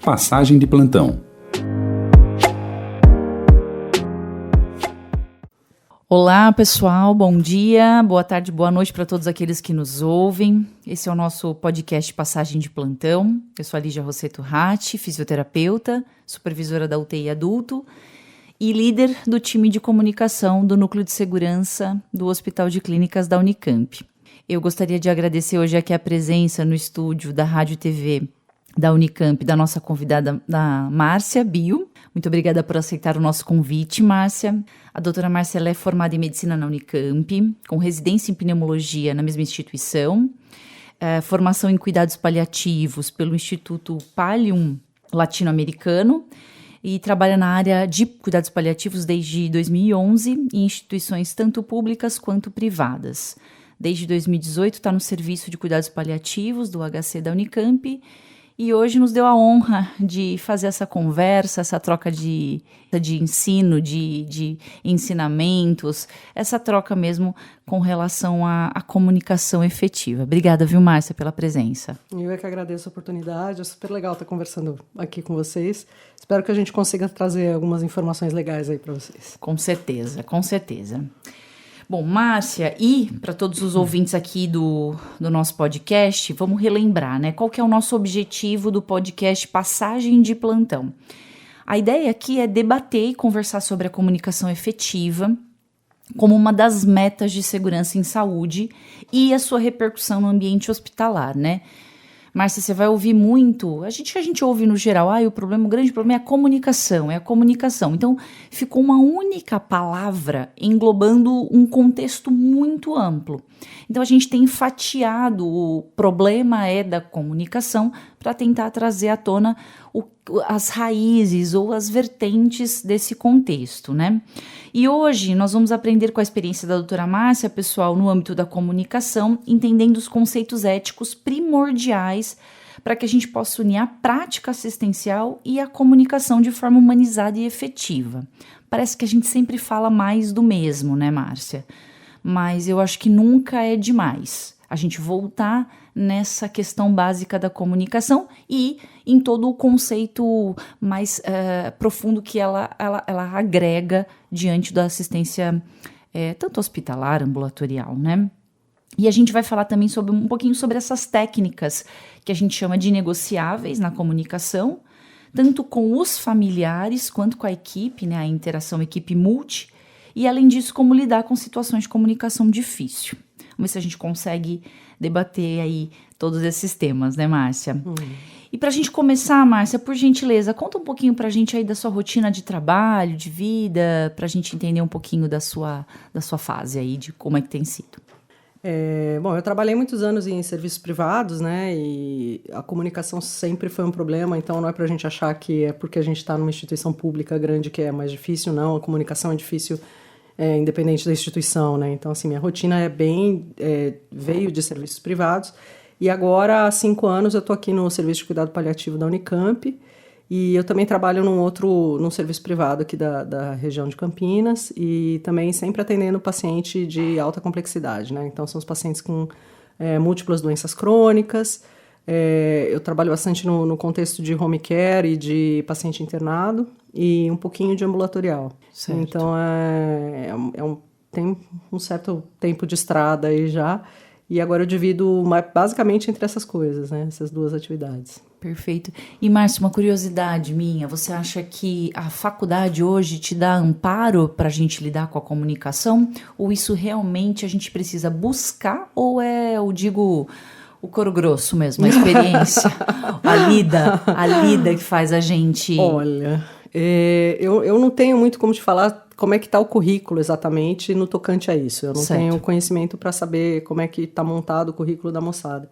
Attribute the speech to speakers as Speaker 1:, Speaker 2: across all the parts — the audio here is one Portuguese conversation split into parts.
Speaker 1: Passagem de plantão.
Speaker 2: Olá pessoal, bom dia, boa tarde, boa noite para todos aqueles que nos ouvem. Esse é o nosso podcast Passagem de Plantão. Eu sou a Lígia Rosseto Ratti, fisioterapeuta, supervisora da UTI Adulto e líder do time de comunicação do Núcleo de Segurança do Hospital de Clínicas da Unicamp. Eu gostaria de agradecer hoje aqui a presença no estúdio da Rádio e TV da Unicamp, da nossa convidada, da Márcia Bio. Muito obrigada por aceitar o nosso convite, Márcia. A doutora Márcia ela é formada em medicina na Unicamp, com residência em pneumologia na mesma instituição, formação em cuidados paliativos pelo Instituto Pallium Latino-Americano e trabalha na área de cuidados paliativos desde 2011 em instituições tanto públicas quanto privadas. Desde 2018 está no serviço de cuidados paliativos do HC da Unicamp e hoje nos deu a honra de fazer essa conversa, essa troca de ensino, de ensinamentos, essa troca mesmo com relação à comunicação efetiva. Obrigada, viu, Márcia, pela presença.
Speaker 3: Eu é que agradeço a oportunidade, é super legal estar conversando aqui com vocês. Espero que a gente consiga trazer algumas informações legais aí para vocês.
Speaker 2: Com certeza, com certeza. Bom, Márcia, e para todos os ouvintes aqui do nosso podcast, vamos relembrar, né? Qual que é o nosso objetivo do podcast Passagem de Plantão? A ideia aqui é debater e conversar sobre a comunicação efetiva como uma das metas de segurança em saúde e a sua repercussão no ambiente hospitalar, né? Márcia, você vai ouvir muito, a gente ouve no geral, o grande problema é a comunicação. Então, ficou uma única palavra englobando um contexto muito amplo. Então, a gente tem fatiado o problema da comunicação para tentar trazer à tona as raízes ou as vertentes desse contexto, né? E hoje nós vamos aprender com a experiência da doutora Márcia, pessoal, no âmbito da comunicação, entendendo os conceitos éticos primordiais para que a gente possa unir a prática assistencial e a comunicação de forma humanizada e efetiva. Parece que a gente sempre fala mais do mesmo, né, Márcia? Mas eu acho que nunca é demais a gente voltar nessa questão básica da comunicação e em todo o conceito mais profundo que ela agrega diante da assistência tanto hospitalar, ambulatorial, né? E a gente vai falar também um pouquinho sobre essas técnicas que a gente chama de negociáveis na comunicação, tanto com os familiares quanto com a equipe, né, a interação equipe-multi, e além disso, como lidar com situações de comunicação difícil. Vamos ver se a gente consegue debater aí todos esses temas, né, Márcia? E para a gente começar, Márcia, por gentileza, conta um pouquinho para a gente aí da sua rotina de trabalho, de vida, para a gente entender um pouquinho da sua fase aí, de como é que tem sido.
Speaker 3: Bom, eu trabalhei muitos anos em serviços privados, né, e a comunicação sempre foi um problema, então não é para a gente achar que é porque a gente está numa instituição pública grande que é mais difícil, não, a comunicação é difícil independente da instituição, né, então assim, minha rotina veio de serviços privados e agora há 5 anos eu estou aqui no Serviço de Cuidado Paliativo da Unicamp e eu também trabalho num serviço privado aqui da região de Campinas e também sempre atendendo paciente de alta complexidade, né? Então, são os pacientes com múltiplas doenças crônicas. Eu trabalho bastante no contexto de home care e de paciente internado e um pouquinho de ambulatorial. Certo. Então, tem um certo tempo de estrada aí já e agora eu divido basicamente entre essas coisas, né? Essas duas atividades.
Speaker 2: Perfeito. E, Márcia, uma curiosidade minha, você acha que a faculdade hoje te dá amparo para a gente lidar com a comunicação? Ou isso realmente a gente precisa buscar? Ou o couro grosso mesmo, a experiência, a lida que faz a gente...
Speaker 3: Olha, eu não tenho muito como te falar como é que está o currículo exatamente no tocante a isso. Eu não tenho conhecimento para saber como é que está montado o currículo da moçada.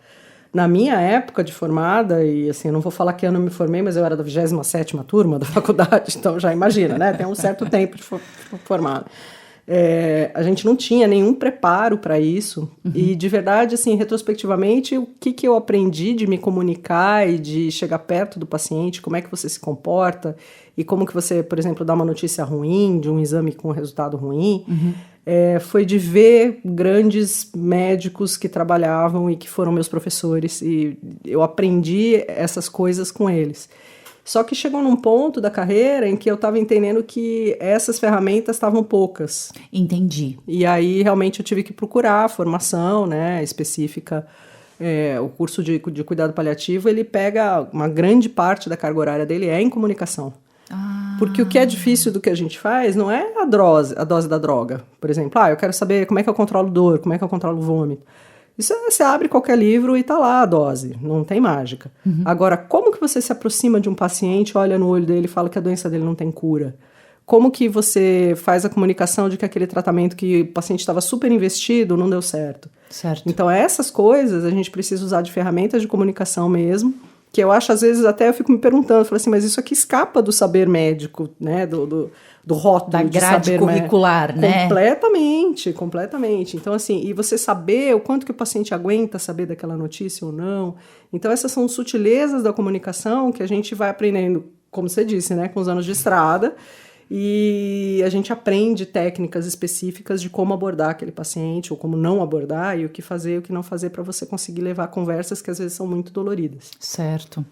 Speaker 3: Na minha época de formada, e assim, eu não vou falar que ano eu me formei, mas eu era da 27ª turma da faculdade, então já imagina, né? Tem um certo tempo de formada. A gente não tinha nenhum preparo para isso, e de verdade, assim, retrospectivamente, o que eu aprendi de me comunicar e de chegar perto do paciente, como é que você se comporta, e como que você, por exemplo, dá uma notícia ruim, de um exame com resultado ruim, foi de ver grandes médicos que trabalhavam e que foram meus professores, e eu aprendi essas coisas com eles. Só que chegou num ponto da carreira em que eu estava entendendo que essas ferramentas estavam poucas.
Speaker 2: Entendi.
Speaker 3: E aí, realmente, eu tive que procurar formação, né, específica. O curso de cuidado paliativo, ele pega uma grande parte da carga horária dele é em comunicação. Porque o que é difícil do que a gente faz não é a dose da droga. Por exemplo, eu quero saber como é que eu controlo dor, como é que eu controlo vômito. Isso você abre qualquer livro e tá lá a dose, não tem mágica. Agora, como que você se aproxima de um paciente, olha no olho dele e fala que a doença dele não tem cura? Como que você faz a comunicação de que aquele tratamento que o paciente estava super investido não deu certo?
Speaker 2: Certo.
Speaker 3: Então, essas coisas a gente precisa usar de ferramentas de comunicação mesmo, que eu acho, às vezes, até eu fico me perguntando, falo assim, mas isso aqui escapa do saber médico, né, do rótulo
Speaker 2: da
Speaker 3: de
Speaker 2: grade
Speaker 3: saber
Speaker 2: curricular, né?
Speaker 3: Completamente. Então, assim, e você saber o quanto que o paciente aguenta saber daquela notícia ou não. Então, essas são sutilezas da comunicação que a gente vai aprendendo, como você disse, né, com os anos de estrada, e a gente aprende técnicas específicas de como abordar aquele paciente, ou como não abordar, e o que fazer e o que não fazer para você conseguir levar conversas que às vezes são muito doloridas.
Speaker 2: Certo.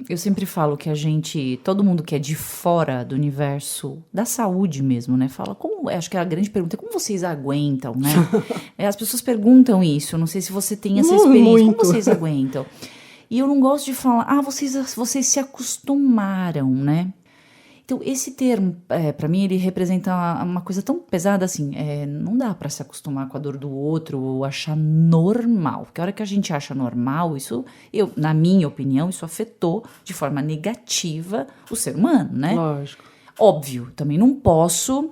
Speaker 2: Eu sempre falo que todo mundo que é de fora do universo da saúde mesmo, né? Fala, acho que a grande pergunta é como vocês aguentam, né? As pessoas perguntam isso, não sei se você tem essa experiência,
Speaker 3: muito.
Speaker 2: como vocês aguentam? E eu não gosto de falar, vocês se acostumaram, né? Então, esse termo, para mim, ele representa uma coisa tão pesada assim, não dá para se acostumar com a dor do outro ou achar normal, porque a hora que a gente acha normal, na minha opinião, isso afetou de forma negativa o ser humano, né?
Speaker 3: Lógico.
Speaker 2: Óbvio, também não posso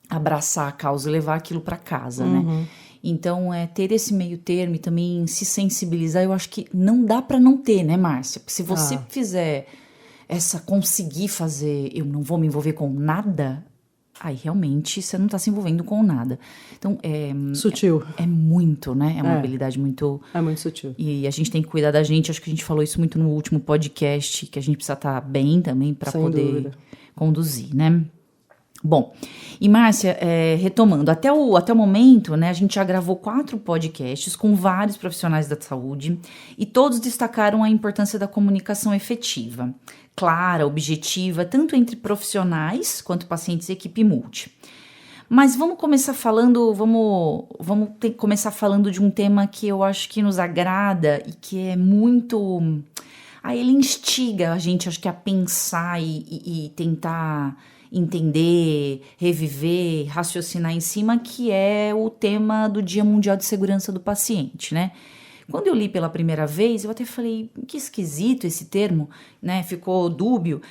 Speaker 2: abraçar a causa e levar aquilo para casa, né? Então, ter esse meio termo e também se sensibilizar, eu acho que não dá para não ter, né, Márcia? Se você fizer... conseguir fazer, eu não vou me envolver com nada, aí realmente você não está se envolvendo com nada. Então,
Speaker 3: sutil.
Speaker 2: É muito, né? É uma habilidade muito...
Speaker 3: É muito sutil.
Speaker 2: E a gente tem que cuidar da gente, acho que a gente falou isso muito no último podcast, que a gente precisa estar bem também para poder conduzir, né? Bom, e Márcia, retomando, até o momento, né, a gente já gravou 4 podcasts com vários profissionais da saúde e todos destacaram a importância da comunicação efetiva, clara, objetiva, tanto entre profissionais quanto pacientes e equipe multi. Mas vamos começar falando, começar falando de um tema que eu acho que nos agrada e que é muito... ele instiga a gente, acho que a pensar e tentar... entender, reviver, raciocinar em cima, que é o tema do Dia Mundial de Segurança do Paciente, né? Quando eu li pela primeira vez, eu até falei, que esquisito esse termo, né? Ficou dúbio,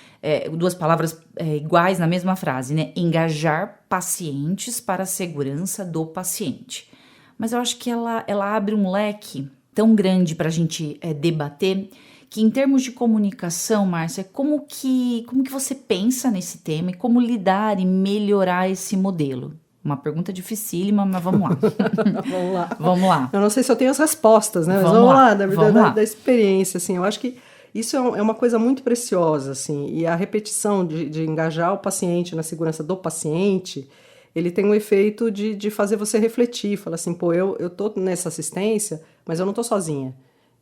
Speaker 2: 2 palavras iguais na mesma frase, né? Engajar pacientes para a segurança do paciente. Mas eu acho que ela abre um leque tão grande para a gente debater, que em termos de comunicação, Márcia, como que você pensa nesse tema e como lidar e melhorar esse modelo? Uma pergunta dificílima, mas vamos lá. Vamos lá.
Speaker 3: Eu não sei se eu tenho as respostas, né? Mas vamos lá, da experiência, assim. Eu acho que isso é uma coisa muito preciosa, assim. E a repetição de engajar o paciente na segurança do paciente, ele tem um efeito de fazer você refletir. Falar assim, eu tô nessa assistência, mas eu não tô sozinha.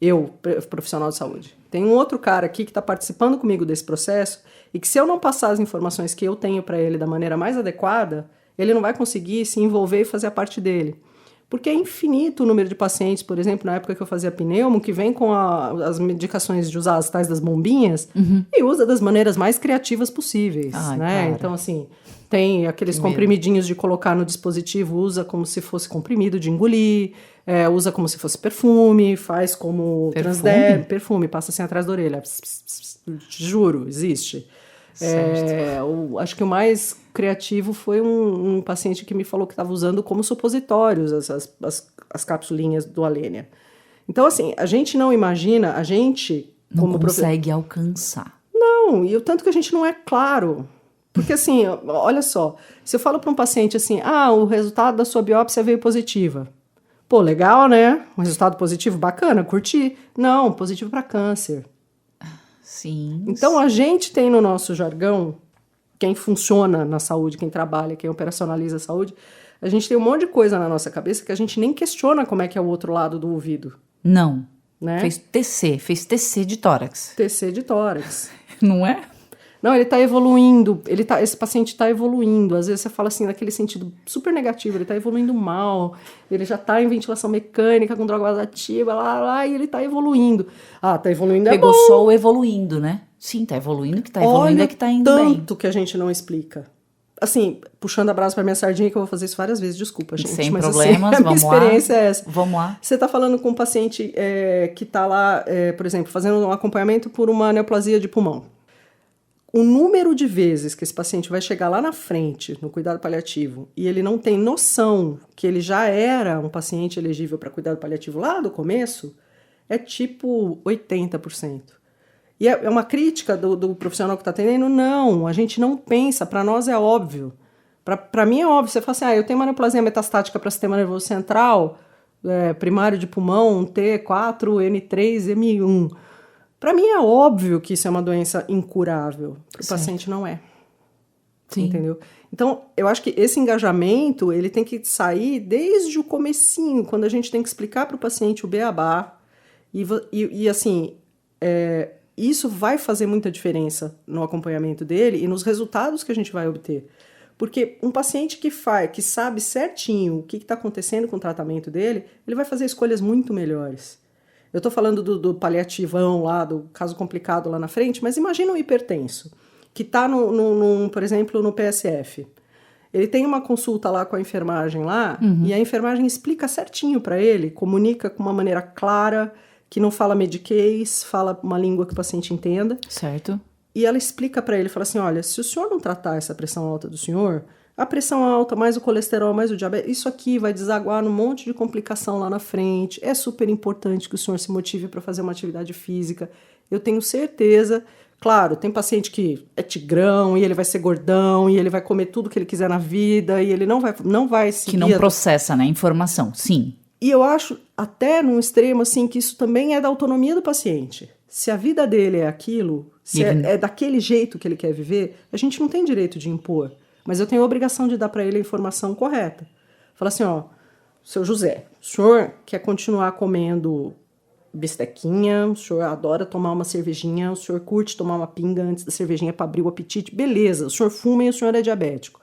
Speaker 3: Eu, profissional de saúde. Tem um outro cara aqui que está participando comigo desse processo e que se eu não passar as informações que eu tenho para ele da maneira mais adequada, ele não vai conseguir se envolver e fazer a parte dele. Porque é infinito o número de pacientes, por exemplo, na época que eu fazia pneumo, que vem com as medicações de usar as tais das bombinhas e usa das maneiras mais criativas possíveis, né? Cara. Então, assim, tem aqueles comprimidinhos de colocar no dispositivo, usa como se fosse comprimido de engolir, usa como se fosse perfume, faz como perfume, passa assim atrás da orelha. Juro, existe. Acho que o mais criativo foi um paciente que me falou que estava usando como supositórios as capsulinhas do Alenia. Então, assim, a gente não imagina,
Speaker 2: não consegue alcançar.
Speaker 3: Não, e o tanto que a gente não é claro. Porque, assim, olha só, se eu falo para um paciente assim, o resultado da sua biópsia veio positiva. Pô, legal, né? Um resultado positivo, bacana, curti. Não, positivo para câncer.
Speaker 2: Sim.
Speaker 3: Então, a gente tem no nosso jargão, quem funciona na saúde, quem trabalha, quem operacionaliza a saúde, a gente tem um monte de coisa na nossa cabeça que a gente nem questiona como é que é o outro lado do ouvido.
Speaker 2: Não.
Speaker 3: Né?
Speaker 2: Fez TC de tórax.
Speaker 3: TC de tórax.
Speaker 2: Não é?
Speaker 3: Não, ele tá evoluindo, esse paciente tá evoluindo. Às vezes você fala assim, naquele sentido super negativo, ele tá evoluindo mal, ele já tá em ventilação mecânica, com droga vasoativa, lá, e ele tá evoluindo. Ah, tá evoluindo
Speaker 2: Pegou
Speaker 3: é bom.
Speaker 2: só o evoluindo, né? Sim, tá evoluindo, que tá evoluindo é que tá indo bem.
Speaker 3: Tanto que a gente não explica. Assim, puxando a brasa pra minha sardinha, que eu vou fazer isso várias vezes, desculpa, gente.
Speaker 2: Sem
Speaker 3: mas
Speaker 2: problemas,
Speaker 3: assim, a minha experiência é essa.
Speaker 2: Vamos lá.
Speaker 3: Você tá falando com um paciente que tá lá, por exemplo, fazendo um acompanhamento por uma neoplasia de pulmão. O número de vezes que esse paciente vai chegar lá na frente, no cuidado paliativo, e ele não tem noção que ele já era um paciente elegível para cuidado paliativo lá do começo, é tipo 80%. E é uma crítica do profissional que está atendendo? Não, a gente não pensa, para nós é óbvio. Para mim é óbvio, você fala assim, eu tenho uma neoplasia metastática para sistema nervoso central, primário de pulmão, T4, N3, M1. Para mim é óbvio que isso é uma doença incurável. Para o paciente não é.
Speaker 2: Sim.
Speaker 3: Entendeu? Então, eu acho que esse engajamento, ele tem que sair desde o comecinho, quando a gente tem que explicar para o paciente o beabá. E assim, isso vai fazer muita diferença no acompanhamento dele e nos resultados que a gente vai obter. Porque um paciente que sabe certinho o que está acontecendo com o tratamento dele, ele vai fazer escolhas muito melhores. Eu estou falando do paliativão lá, do caso complicado lá na frente, mas imagina um hipertenso, que está, por exemplo, no PSF. Ele tem uma consulta lá com a enfermagem lá, e a enfermagem explica certinho para ele, comunica com uma maneira clara, que não fala mediquês, fala uma língua que o paciente entenda.
Speaker 2: Certo.
Speaker 3: E ela explica para ele, fala assim, olha, se o senhor não tratar essa pressão alta do senhor, a pressão alta, mais o colesterol, mais o diabetes, isso aqui vai desaguar num monte de complicação lá na frente. É super importante que o senhor se motive para fazer uma atividade física. Eu tenho certeza. Claro, tem paciente que é tigrão e ele vai ser gordão e ele vai comer tudo que ele quiser na vida e ele não vai seguir...
Speaker 2: Que não processa, né? Informação, sim.
Speaker 3: E eu acho, até num extremo, assim, que isso também é da autonomia do paciente. Se a vida dele é aquilo, se é daquele jeito que ele quer viver, a gente não tem direito de impor. Mas eu tenho a obrigação de dar para ele a informação correta. Fala assim, seu José, o senhor quer continuar comendo bistequinha, o senhor adora tomar uma cervejinha, o senhor curte tomar uma pinga antes da cervejinha para abrir o apetite, beleza, o senhor fuma e o senhor é diabético.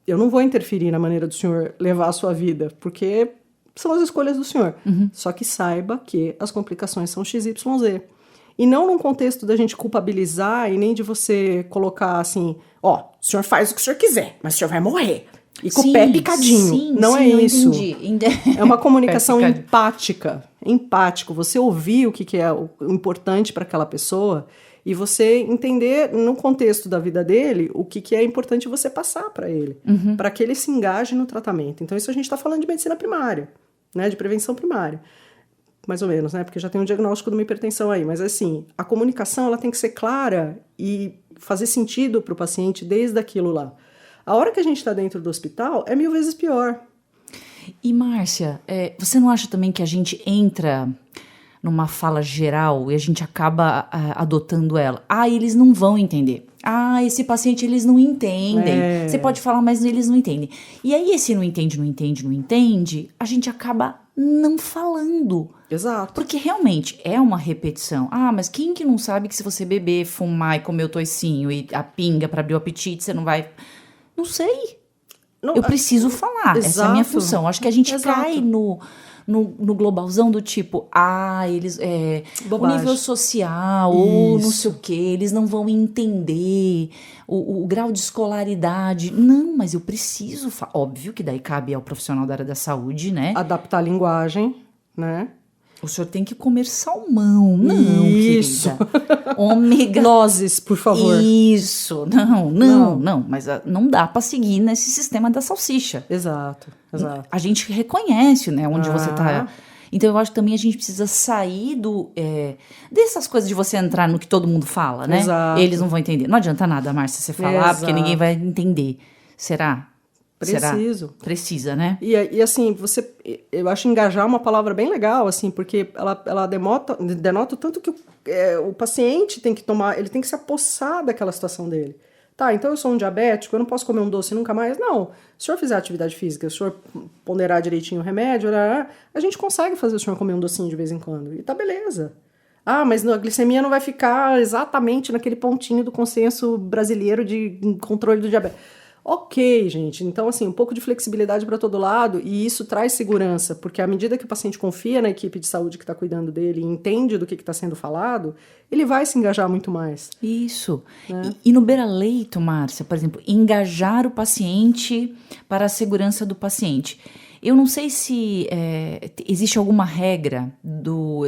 Speaker 3: Eu não vou interferir na maneira do senhor levar a sua vida, porque são as escolhas do senhor. Só que saiba que as complicações são XYZ. E não num contexto da gente culpabilizar e nem de você colocar assim, o senhor faz o que o senhor quiser, mas o senhor vai morrer. E com o pé picadinho. Não é isso.
Speaker 2: Entendi.
Speaker 3: É uma comunicação empática. Empático. Você ouvir o que é o importante para aquela pessoa e você entender, no contexto da vida dele, o que é importante você passar para ele. Para que ele se engaje no tratamento. Então, isso a gente está falando de medicina primária, né? De prevenção primária. Mais ou menos, né? Porque já tem um diagnóstico de uma hipertensão aí. Mas, assim, a comunicação ela tem que ser clara e fazer sentido para o paciente desde aquilo lá. A hora que a gente está dentro do hospital é 1000 vezes pior.
Speaker 2: E, Márcia, você não acha também que a gente entra numa fala geral e a gente acaba adotando ela? Eles não vão entender. Esse paciente eles não entendem. Você pode falar, mas eles não entendem. E aí, esse não entende, a gente acaba não falando.
Speaker 3: Exato.
Speaker 2: Porque realmente é uma repetição. Mas quem que não sabe que se você beber, fumar e comer o toicinho e a pinga para abrir o apetite, você não vai... Não sei.
Speaker 3: Não,
Speaker 2: eu preciso falar.
Speaker 3: Exato.
Speaker 2: Essa é a minha função. Acho que a gente
Speaker 3: Exato.
Speaker 2: cai no globalzão do tipo, eles o nível social, ou não sei o que, eles não vão entender o grau de escolaridade. Não, mas eu preciso falar. Óbvio que daí cabe ao profissional da área da saúde, né?
Speaker 3: Adaptar a linguagem, né?
Speaker 2: O senhor tem que comer salmão. Não,
Speaker 3: isso.
Speaker 2: Querida. Ômega.
Speaker 3: Nozes, por favor.
Speaker 2: Isso. Não. Mas não dá para seguir nesse sistema da salsicha.
Speaker 3: Exato.
Speaker 2: A gente reconhece, né, onde você tá. Então, eu acho que também a gente precisa sair dessas coisas de você entrar no que todo mundo fala, né?
Speaker 3: Exato.
Speaker 2: Eles não vão entender. Não adianta nada, Márcia, você falar, porque ninguém vai entender. Será?
Speaker 3: Preciso.
Speaker 2: Precisa, né?
Speaker 3: E assim, eu acho engajar uma palavra bem legal, assim, porque ela denota tanto que o paciente tem que tomar, ele tem que se apossar daquela situação dele. Tá, então eu sou um diabético, eu não posso comer um doce nunca mais? Não. Se o senhor fizer atividade física, se o senhor ponderar direitinho o remédio, a gente consegue fazer o senhor comer um docinho de vez em quando. E tá beleza. Ah, mas a glicemia não vai ficar exatamente naquele pontinho do consenso brasileiro de controle do diabetes. Ok, gente. Então, assim, um pouco de flexibilidade para todo lado e isso traz segurança, porque à medida que o paciente confia na equipe de saúde que está cuidando dele e entende do que está sendo falado, ele vai se engajar muito mais.
Speaker 2: Isso. E no beira-leito, Márcia, por exemplo, engajar o paciente para a segurança do paciente. Eu não sei se existe alguma regra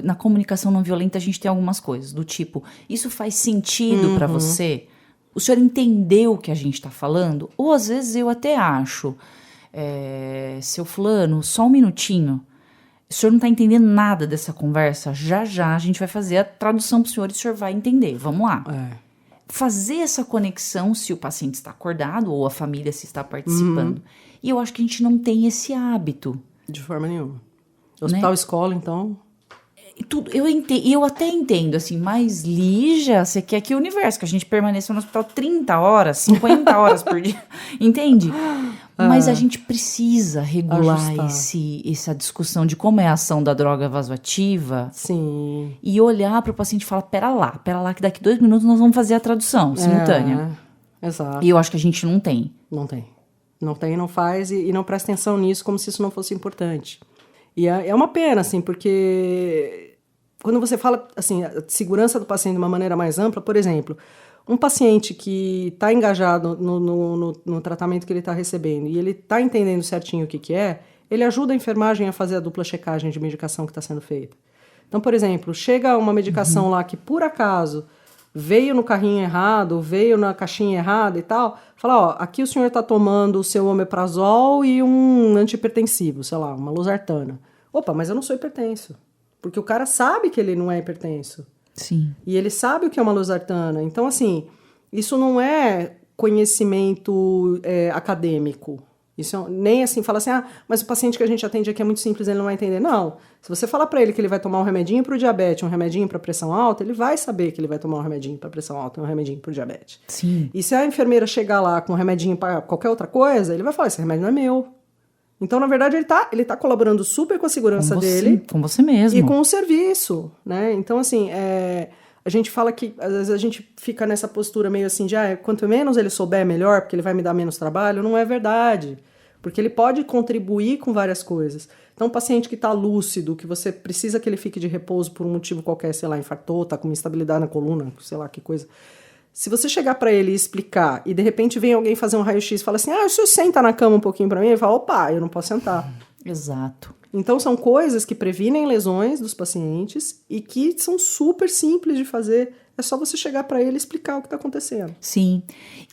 Speaker 2: na comunicação não violenta, a gente tem algumas coisas, do tipo, isso faz sentido para você? O senhor entendeu o que a gente está falando? Ou às vezes eu até acho, seu fulano, só um minutinho, o senhor não está entendendo nada dessa conversa, já a gente vai fazer a tradução para o senhor e o senhor vai entender, vamos lá. Fazer essa conexão se o paciente está acordado ou a família se está participando. E eu acho que a gente não tem esse hábito.
Speaker 3: De forma nenhuma. Hospital, escola, então...
Speaker 2: Eu até entendo, assim, mas Lígia, você quer que o universo, que a gente permaneça no hospital 30 horas, 50 horas por dia, entende? Mas a gente precisa regular essa discussão de como é a ação da droga vasoativa.
Speaker 3: Sim.
Speaker 2: E olhar para o paciente e falar, pera lá, que daqui 2 minutos nós vamos fazer a tradução simultânea.
Speaker 3: Exato.
Speaker 2: E eu acho que a gente não tem.
Speaker 3: Não tem. Não tem, não faz e não presta atenção nisso como se isso não fosse importante. E é uma pena, assim, porque quando você fala, assim, a segurança do paciente de uma maneira mais ampla, por exemplo, um paciente que está engajado no tratamento que ele está recebendo e ele está entendendo certinho o que é, ele ajuda a enfermagem a fazer a dupla checagem de medicação que está sendo feita. Então, por exemplo, chega uma medicação lá que, por acaso, veio no carrinho errado, veio na caixinha errada e tal, fala, ó, aqui o senhor está tomando o seu omeprazol e um antihipertensivo, sei lá, uma losartana. Opa, mas eu não sou hipertenso. Porque o cara sabe que ele não é hipertenso.
Speaker 2: Sim.
Speaker 3: E ele sabe o que é uma losartana. Então, assim, isso não é conhecimento acadêmico. Isso nem assim, fala assim, mas o paciente que a gente atende aqui é muito simples, ele não vai entender. Não, se você falar para ele que ele vai tomar um remedinho para o diabetes, um remedinho para pressão alta, ele vai saber que ele vai tomar um remedinho para pressão alta e um remedinho para o diabetes.
Speaker 2: Sim.
Speaker 3: E se a enfermeira chegar lá com um remedinho para qualquer outra coisa, ele vai falar, esse remédio não é meu. Então, na verdade, ele tá colaborando super com a segurança dele.
Speaker 2: Com você mesmo.
Speaker 3: E com o serviço, né? Então, assim, a gente fala que, às vezes, a gente fica nessa postura meio assim de, quanto menos ele souber, melhor, porque ele vai me dar menos trabalho. Não é verdade. Porque ele pode contribuir com várias coisas. Então, um paciente que está lúcido, que você precisa que ele fique de repouso por um motivo qualquer, sei lá, infartou, está com uma instabilidade na coluna, sei lá, que coisa. Se você chegar para ele e explicar, e de repente vem alguém fazer um raio-x e fala assim, o senhor senta na cama um pouquinho para mim? Ele fala, opa, eu não posso sentar.
Speaker 2: Exato.
Speaker 3: Então, são coisas que previnem lesões dos pacientes e que são super simples de fazer. É só você chegar para ele e explicar o que está acontecendo.
Speaker 2: Sim.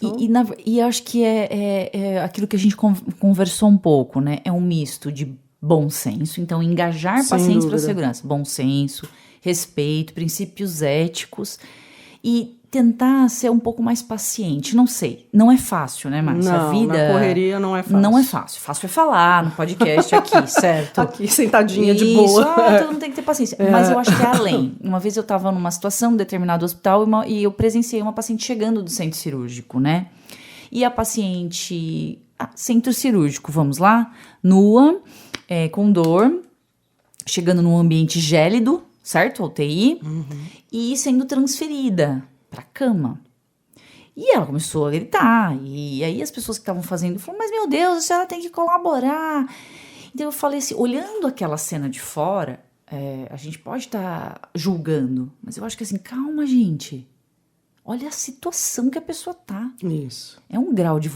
Speaker 2: Então, e acho que é aquilo que a gente conversou um pouco, né? É um misto de bom senso. Então, engajar pacientes para a segurança. Bom senso, respeito, princípios éticos e tentar ser um pouco mais paciente. Não sei. Não é fácil, né, Márcia?
Speaker 3: Não,
Speaker 2: a vida,
Speaker 3: na correria não é fácil.
Speaker 2: Não é fácil. Fácil é falar no podcast aqui, certo?
Speaker 3: Aqui, sentadinha de boa.
Speaker 2: Todo mundo tem que ter paciência. Mas eu acho que é além. Uma vez eu estava numa situação, em um determinado hospital, e eu presenciei uma paciente chegando do centro cirúrgico, né? E a paciente... centro cirúrgico, vamos lá. Nua, com dor, chegando num ambiente gélido, certo? UTI. E sendo transferida pra cama. E ela começou a gritar. E aí as pessoas que estavam fazendo falaram, mas meu Deus, a senhora tem que colaborar. Então eu falei assim, olhando aquela cena de fora, a gente pode estar julgando, mas eu acho que assim, calma, gente. Olha a situação que a pessoa tá.
Speaker 3: Isso.
Speaker 2: É um grau de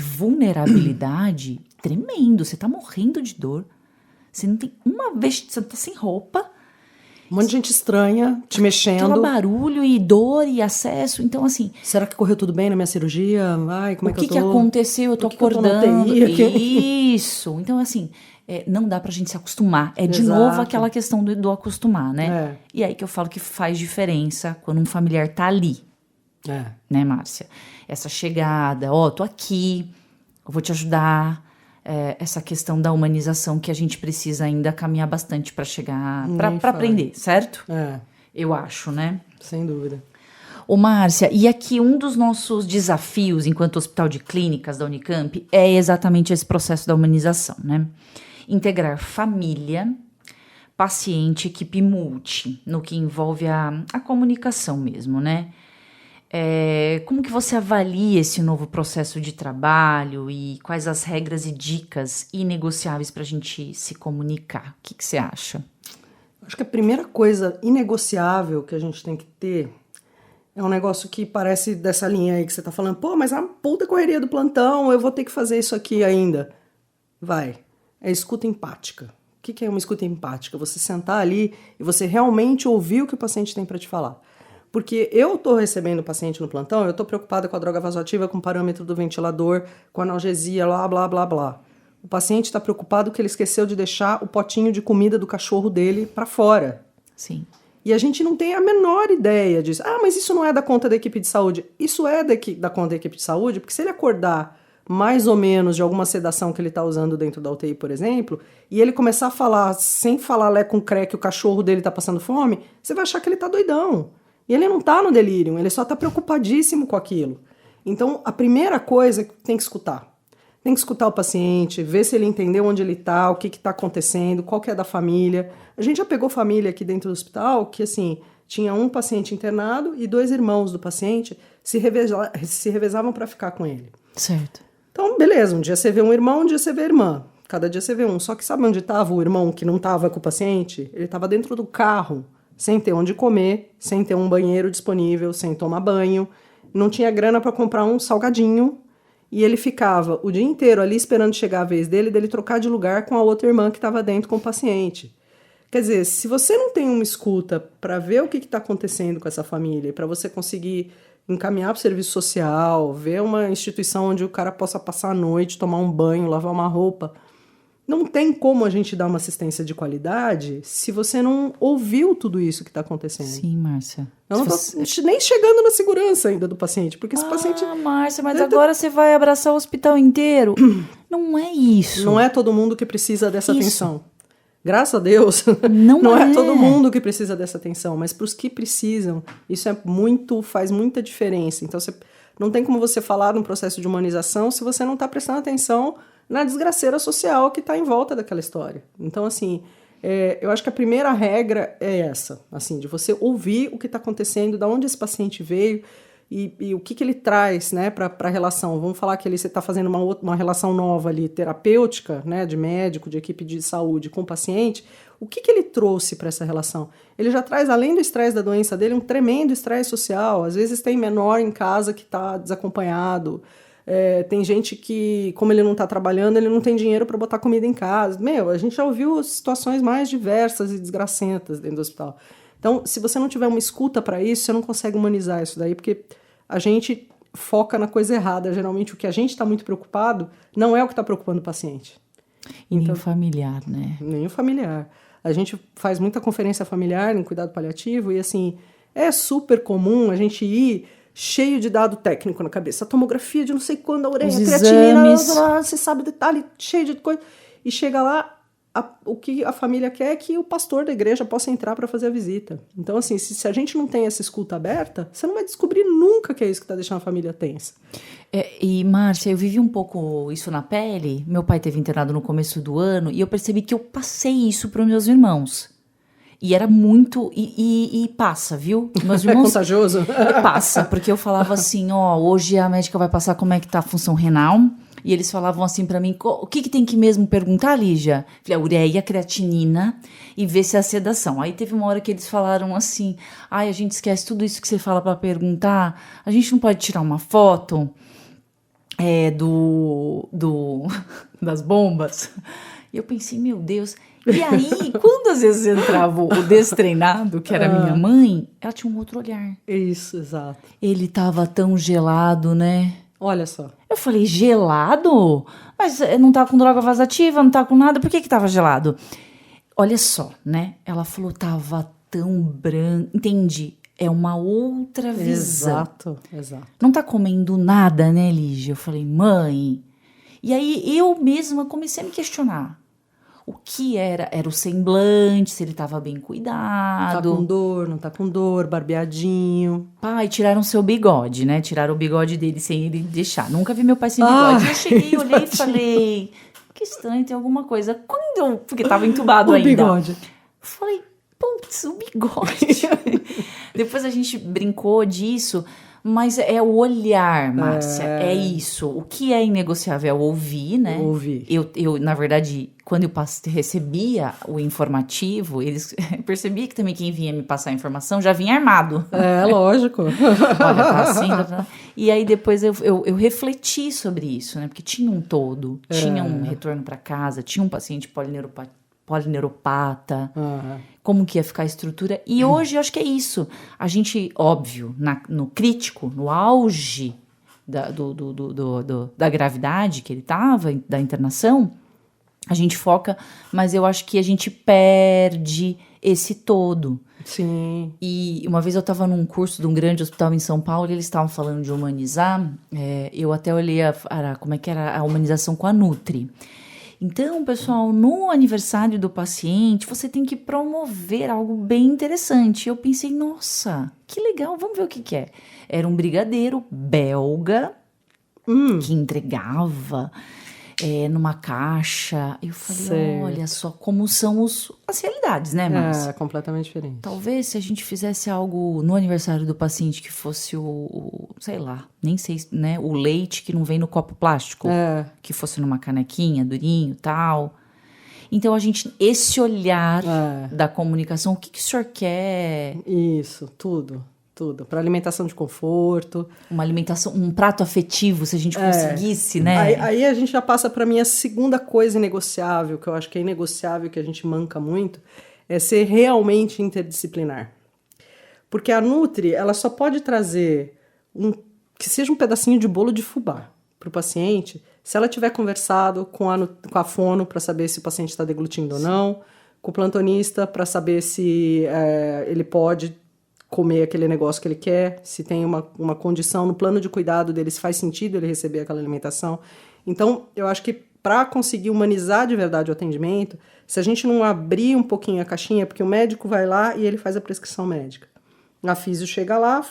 Speaker 2: vulnerabilidade tremendo. Você tá morrendo de dor. Você não tem uma vez, você tá sem roupa.
Speaker 3: Um monte de gente estranha, te mexendo.
Speaker 2: Aquela barulho e dor e acesso. Então, assim...
Speaker 3: Será que correu tudo bem na minha cirurgia? Ai, como é que eu tô?
Speaker 2: O que aconteceu? Eu tô acordando. Isso. Então, assim, não dá pra gente se acostumar. De novo aquela questão do acostumar, né? E aí que eu falo que faz diferença quando um familiar tá ali. Né, Márcia? Essa chegada, tô aqui, eu vou te ajudar... essa questão da humanização que a gente precisa ainda caminhar bastante para chegar, para aprender, certo? Eu acho, né?
Speaker 3: Sem dúvida.
Speaker 2: Ô, Márcia, e aqui um dos nossos desafios enquanto Hospital de Clínicas da Unicamp é exatamente esse processo da humanização, né? Integrar família, paciente, equipe multi, no que envolve a comunicação mesmo, né? Como que você avalia esse novo processo de trabalho e quais as regras e dicas inegociáveis para a gente se comunicar? O que você acha?
Speaker 3: Acho que a primeira coisa inegociável que a gente tem que ter é um negócio que parece dessa linha aí que você tá falando. Pô, mas a puta correria do plantão, eu vou ter que fazer isso aqui ainda. Vai. É escuta empática. O que é uma escuta empática? Você sentar ali e você realmente ouvir o que o paciente tem para te falar. Porque eu tô recebendo o paciente no plantão, eu tô preocupada com a droga vasoativa, com o parâmetro do ventilador, com a analgesia, blá, blá, blá, blá. O paciente está preocupado que ele esqueceu de deixar o potinho de comida do cachorro dele para fora.
Speaker 2: Sim.
Speaker 3: E a gente não tem a menor ideia disso. Ah, mas isso não é da conta da equipe de saúde. Isso é da conta da equipe de saúde, porque se ele acordar mais ou menos de alguma sedação que ele está usando dentro da UTI, por exemplo, e ele começar a falar, sem falar lé com cré, que o cachorro dele está passando fome, você vai achar que ele está doidão. E ele não está no delírio, ele só está preocupadíssimo com aquilo. Então, a primeira coisa é que tem que escutar. Tem que escutar o paciente, ver se ele entendeu onde ele está, o que está acontecendo, qual que é da família. A gente já pegou família aqui dentro do hospital que, assim, tinha um paciente internado e 2 irmãos do paciente se revezavam para ficar com ele.
Speaker 2: Certo.
Speaker 3: Então, beleza, um dia você vê um irmão, um dia você vê a irmã. Cada dia você vê um. Só que sabe onde estava o irmão que não estava com o paciente? Ele estava dentro do carro, sem ter onde comer, sem ter um banheiro disponível, sem tomar banho. Não tinha grana para comprar um salgadinho. E ele ficava o dia inteiro ali esperando chegar a vez dele trocar de lugar com a outra irmã que estava dentro com o paciente. Quer dizer, se você não tem uma escuta para ver o que está acontecendo com essa família, para você conseguir encaminhar para o serviço social, ver uma instituição onde o cara possa passar a noite, tomar um banho, lavar uma roupa, não tem como a gente dar uma assistência de qualidade se você não ouviu tudo isso que está acontecendo.
Speaker 2: Sim, Márcia.
Speaker 3: Eu não estou nem chegando na segurança ainda do paciente, porque esse paciente...
Speaker 2: Márcia, mas agora você vai abraçar o hospital inteiro. Não é isso.
Speaker 3: Não é todo mundo que precisa dessa atenção. Graças a Deus,
Speaker 2: não
Speaker 3: é todo mundo que precisa dessa atenção, mas para os que precisam, isso faz muita diferença. Então, não tem como você falar de um processo de humanização se você não está prestando atenção na desgraceira social que está em volta daquela história. Então, assim, eu acho que a primeira regra é essa, assim, de você ouvir o que está acontecendo, de onde esse paciente veio e o que ele traz, né, para a relação. Vamos falar que você está fazendo uma relação nova ali, terapêutica, né, de médico, de equipe de saúde com o paciente. O que ele trouxe para essa relação? Ele já traz, além do estresse da doença dele, um tremendo estresse social. Às vezes tem menor em casa que está desacompanhado. Tem gente que, como ele não está trabalhando, ele não tem dinheiro para botar comida em casa. A gente já ouviu situações mais diversas e desgracentas dentro do hospital. Então, se você não tiver uma escuta para isso, você não consegue humanizar isso daí, porque a gente foca na coisa errada. Geralmente, o que a gente está muito preocupado não é o que está preocupando o paciente.
Speaker 2: E nem o familiar, né?
Speaker 3: Nem o familiar. A gente faz muita conferência familiar em cuidado paliativo e, assim, é super comum a gente ir cheio de dado técnico na cabeça. A tomografia de não sei quando, a ureia, a creatinina, você sabe detalhe, cheio de coisa. E chega lá, o que a família quer é que o pastor da igreja possa entrar para fazer a visita. Então, assim, se a gente não tem essa escuta aberta, você não vai descobrir nunca que é isso que está deixando a família tensa.
Speaker 2: E, Márcia, eu vivi um pouco isso na pele. Meu pai teve internado no começo do ano e eu percebi que eu passei isso para os meus irmãos. E era muito... E passa, viu? Meus irmãos,
Speaker 3: é contagioso?
Speaker 2: Passa, porque eu falava assim, hoje a médica vai passar como é que tá a função renal. E eles falavam assim pra mim, o que tem que mesmo perguntar, Lígia? Falei, a ureia, a creatinina e ver se é a sedação. Aí teve uma hora que eles falaram assim, a gente esquece tudo isso que você fala pra perguntar, a gente não pode tirar uma foto das bombas? E eu pensei, meu Deus... E aí, quando às vezes entrava o destreinado, que era minha mãe, ela tinha um outro olhar.
Speaker 3: Isso, exato.
Speaker 2: Ele tava tão gelado, né?
Speaker 3: Olha só.
Speaker 2: Eu falei, gelado? Mas não tá com droga vasoativa, não tá com nada, por que tava gelado? Olha só, né? Ela falou, tava tão branco. Entendi, é uma outra visão.
Speaker 3: Exato.
Speaker 2: Não tá comendo nada, né, Lígia? Eu falei, mãe... E aí, eu mesma comecei a me questionar. O que era o semblante, se ele estava bem cuidado.
Speaker 3: Tá com dor, não tá com dor, barbeadinho.
Speaker 2: Pai, tiraram seu bigode, né? Tiraram o bigode dele sem ele deixar. Nunca vi meu pai sem bigode. Eu cheguei, olhei e falei, que estranho, tem alguma coisa. Porque tava entubado ainda.
Speaker 3: Bigode.
Speaker 2: Falei, putz, o bigode. Depois a gente brincou disso, mas é o olhar, Márcia, é isso. O que é inegociável é o ouvir, né?
Speaker 3: Ouvir.
Speaker 2: Eu, na verdade, quando eu recebia o informativo, eles percebia que também quem vinha me passar a informação já vinha armado.
Speaker 3: É, lógico.
Speaker 2: Olha, tá assim, tá. E aí depois eu refleti sobre isso, né? Porque tinha um todo, tinha um retorno para casa, tinha um paciente polineuropata, como que ia ficar a estrutura. E hoje eu acho que é isso. A gente, óbvio, no crítico, no auge da gravidade que ele estava, da internação, a gente foca, mas eu acho que a gente perde esse todo.
Speaker 3: Sim.
Speaker 2: E uma vez eu estava num curso de um grande hospital em São Paulo e eles estavam falando de humanizar. Eu até olhei como é que era a humanização com a Nutri. Então, pessoal, no aniversário do paciente, você tem que promover algo bem interessante. Eu pensei, nossa, que legal, vamos ver o que é. Era um brigadeiro belga que entregava numa caixa. Eu falei,
Speaker 3: Certo.
Speaker 2: olha só como são as realidades, né, Márcia?
Speaker 3: É completamente diferente.
Speaker 2: Talvez se a gente fizesse algo no aniversário do paciente que fosse sei lá, nem sei, né, o leite que não vem no copo plástico, que fosse numa canequinha, durinho, tal. Então esse olhar da comunicação, o que o senhor quer?
Speaker 3: Isso, tudo. Para alimentação de conforto.
Speaker 2: Uma alimentação, um prato afetivo, se a gente conseguisse, né?
Speaker 3: Aí a gente já passa para minha segunda coisa inegociável, que eu acho que é inegociável, que a gente manca muito, é ser realmente interdisciplinar. Porque a Nutri, ela só pode trazer que seja um pedacinho de bolo de fubá para o paciente, se ela tiver conversado com a fono para saber se o paciente está deglutindo ou não, com o plantonista para saber se ele pode comer aquele negócio que ele quer, se tem uma condição no plano de cuidado dele, se faz sentido ele receber aquela alimentação. Então, eu acho que para conseguir humanizar de verdade o atendimento, se a gente não abrir um pouquinho a caixinha, porque o médico vai lá e ele faz a prescrição médica. A físio chega lá,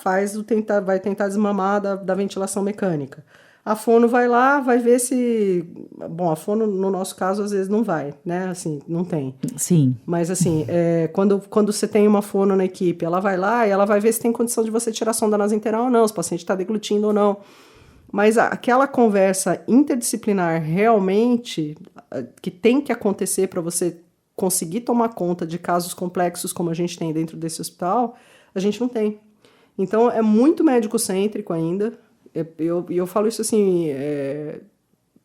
Speaker 3: vai tentar desmamar da ventilação mecânica. A fono vai lá, vai ver se... Bom, a fono, no nosso caso, às vezes não vai, né? Assim, não tem.
Speaker 2: Sim.
Speaker 3: Mas, assim, quando você tem uma fono na equipe, ela vai lá e ela vai ver se tem condição de você tirar sonda nasointeral ou não, se o paciente está deglutindo ou não. Mas aquela conversa interdisciplinar realmente que tem que acontecer para você conseguir tomar conta de casos complexos como a gente tem dentro desse hospital, a gente não tem. Então, é muito médico-cêntrico ainda. Eu falo isso assim,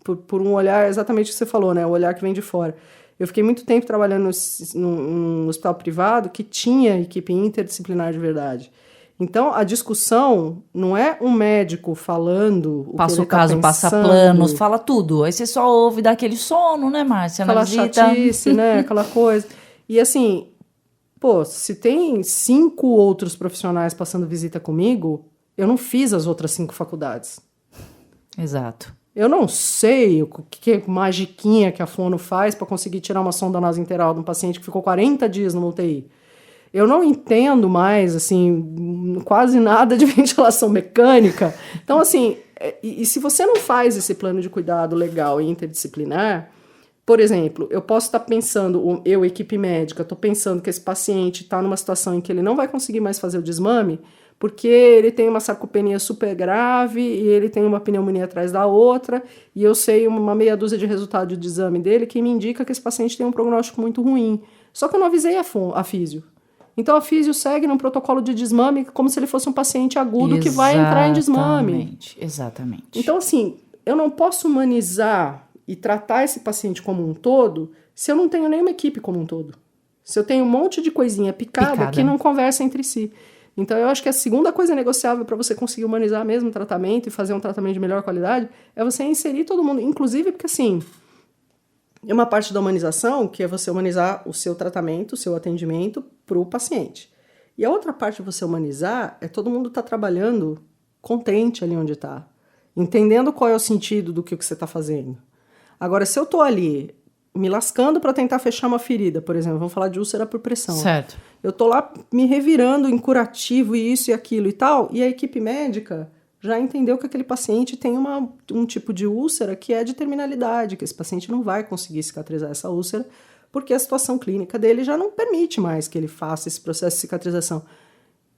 Speaker 3: por um olhar, exatamente o que você falou, né? O olhar que vem de fora. Eu fiquei muito tempo trabalhando num hospital privado que tinha equipe interdisciplinar de verdade. Então, a discussão não é um médico falando o
Speaker 2: passa
Speaker 3: que ele
Speaker 2: o caso,
Speaker 3: tá
Speaker 2: passa
Speaker 3: pensando,
Speaker 2: planos, fala tudo. Aí você só ouve daquele sono, né, Márcia?
Speaker 3: aquela
Speaker 2: Na visita.
Speaker 3: chatice, né? Aquela coisa. E assim, se tem 5 outros profissionais passando visita comigo, eu não fiz as outras 5 faculdades.
Speaker 2: Exato.
Speaker 3: Eu não sei o que magiquinha que a fono faz para conseguir tirar uma sonda nasointeral de um paciente que ficou 40 dias no UTI. Eu não entendo mais, assim, quase nada de ventilação mecânica. Então, assim, e se você não faz esse plano de cuidado legal e interdisciplinar, por exemplo, eu posso estar pensando, equipe médica, estou pensando que esse paciente está numa situação em que ele não vai conseguir mais fazer o desmame, porque ele tem uma sarcopenia super grave e ele tem uma pneumonia atrás da outra, e eu sei uma meia dúzia de resultados de exame dele que me indica que esse paciente tem um prognóstico muito ruim. Só que eu não avisei a físio. Então a físio segue num protocolo de desmame como se ele fosse um paciente agudo que vai entrar em desmame.
Speaker 2: Exatamente.
Speaker 3: Então, assim, eu não posso humanizar e tratar esse paciente como um todo se eu não tenho nenhuma equipe como um todo. Se eu tenho um monte de coisinha picada que não conversa entre si. Então, eu acho que a segunda coisa negociável para você conseguir humanizar mesmo o tratamento e fazer um tratamento de melhor qualidade é você inserir todo mundo. Inclusive, porque assim, é uma parte da humanização que é você humanizar o seu tratamento, o seu atendimento para o paciente. E a outra parte de você humanizar é todo mundo estar trabalhando contente ali onde está, entendendo qual é o sentido do que você está fazendo. Agora, se eu estou ali me lascando para tentar fechar uma ferida, por exemplo, vamos falar de úlcera por pressão.
Speaker 2: Certo.
Speaker 3: Eu tô lá me revirando em curativo e isso e aquilo e tal, e a equipe médica já entendeu que aquele paciente tem um tipo de úlcera que é de terminalidade, que esse paciente não vai conseguir cicatrizar essa úlcera, porque a situação clínica dele já não permite mais que ele faça esse processo de cicatrização.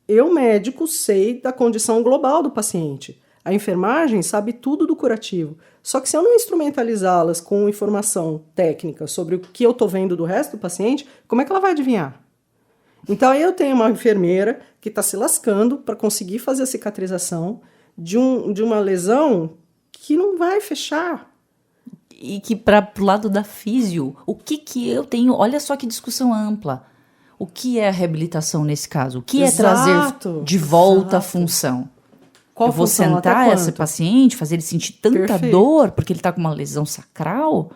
Speaker 3: Eu, médico, sei da condição global do paciente. A enfermagem sabe tudo do curativo. Só que se eu não instrumentalizá-las com informação técnica sobre o que eu estou vendo do resto do paciente, como é que ela vai adivinhar? Então aí eu tenho uma enfermeira que está se lascando para conseguir fazer a cicatrização de uma lesão que não vai fechar.
Speaker 2: E que para o lado da físio, o que eu tenho... Olha só que discussão ampla. O que é a reabilitação nesse caso? O que é trazer de volta a função?
Speaker 3: Qual
Speaker 2: eu vou
Speaker 3: função?
Speaker 2: sentar esse paciente, fazer ele sentir tanta dor porque ele está com uma lesão sacral?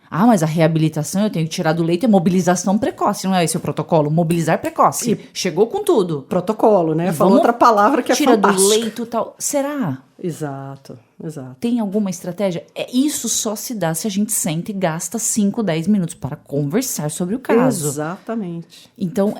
Speaker 2: Ah, mas a reabilitação eu tenho que tirar do leito é mobilização precoce, não é esse o protocolo? Mobilizar precoce. Chegou com tudo.
Speaker 3: Protocolo, né? Falou outra palavra que é fantástica.
Speaker 2: Tira do leito e tal. Será?
Speaker 3: Exato.
Speaker 2: Tem alguma estratégia? Isso só se dá se a gente senta e gasta 5, 10 minutos para conversar sobre o caso.
Speaker 3: Exatamente.
Speaker 2: Então,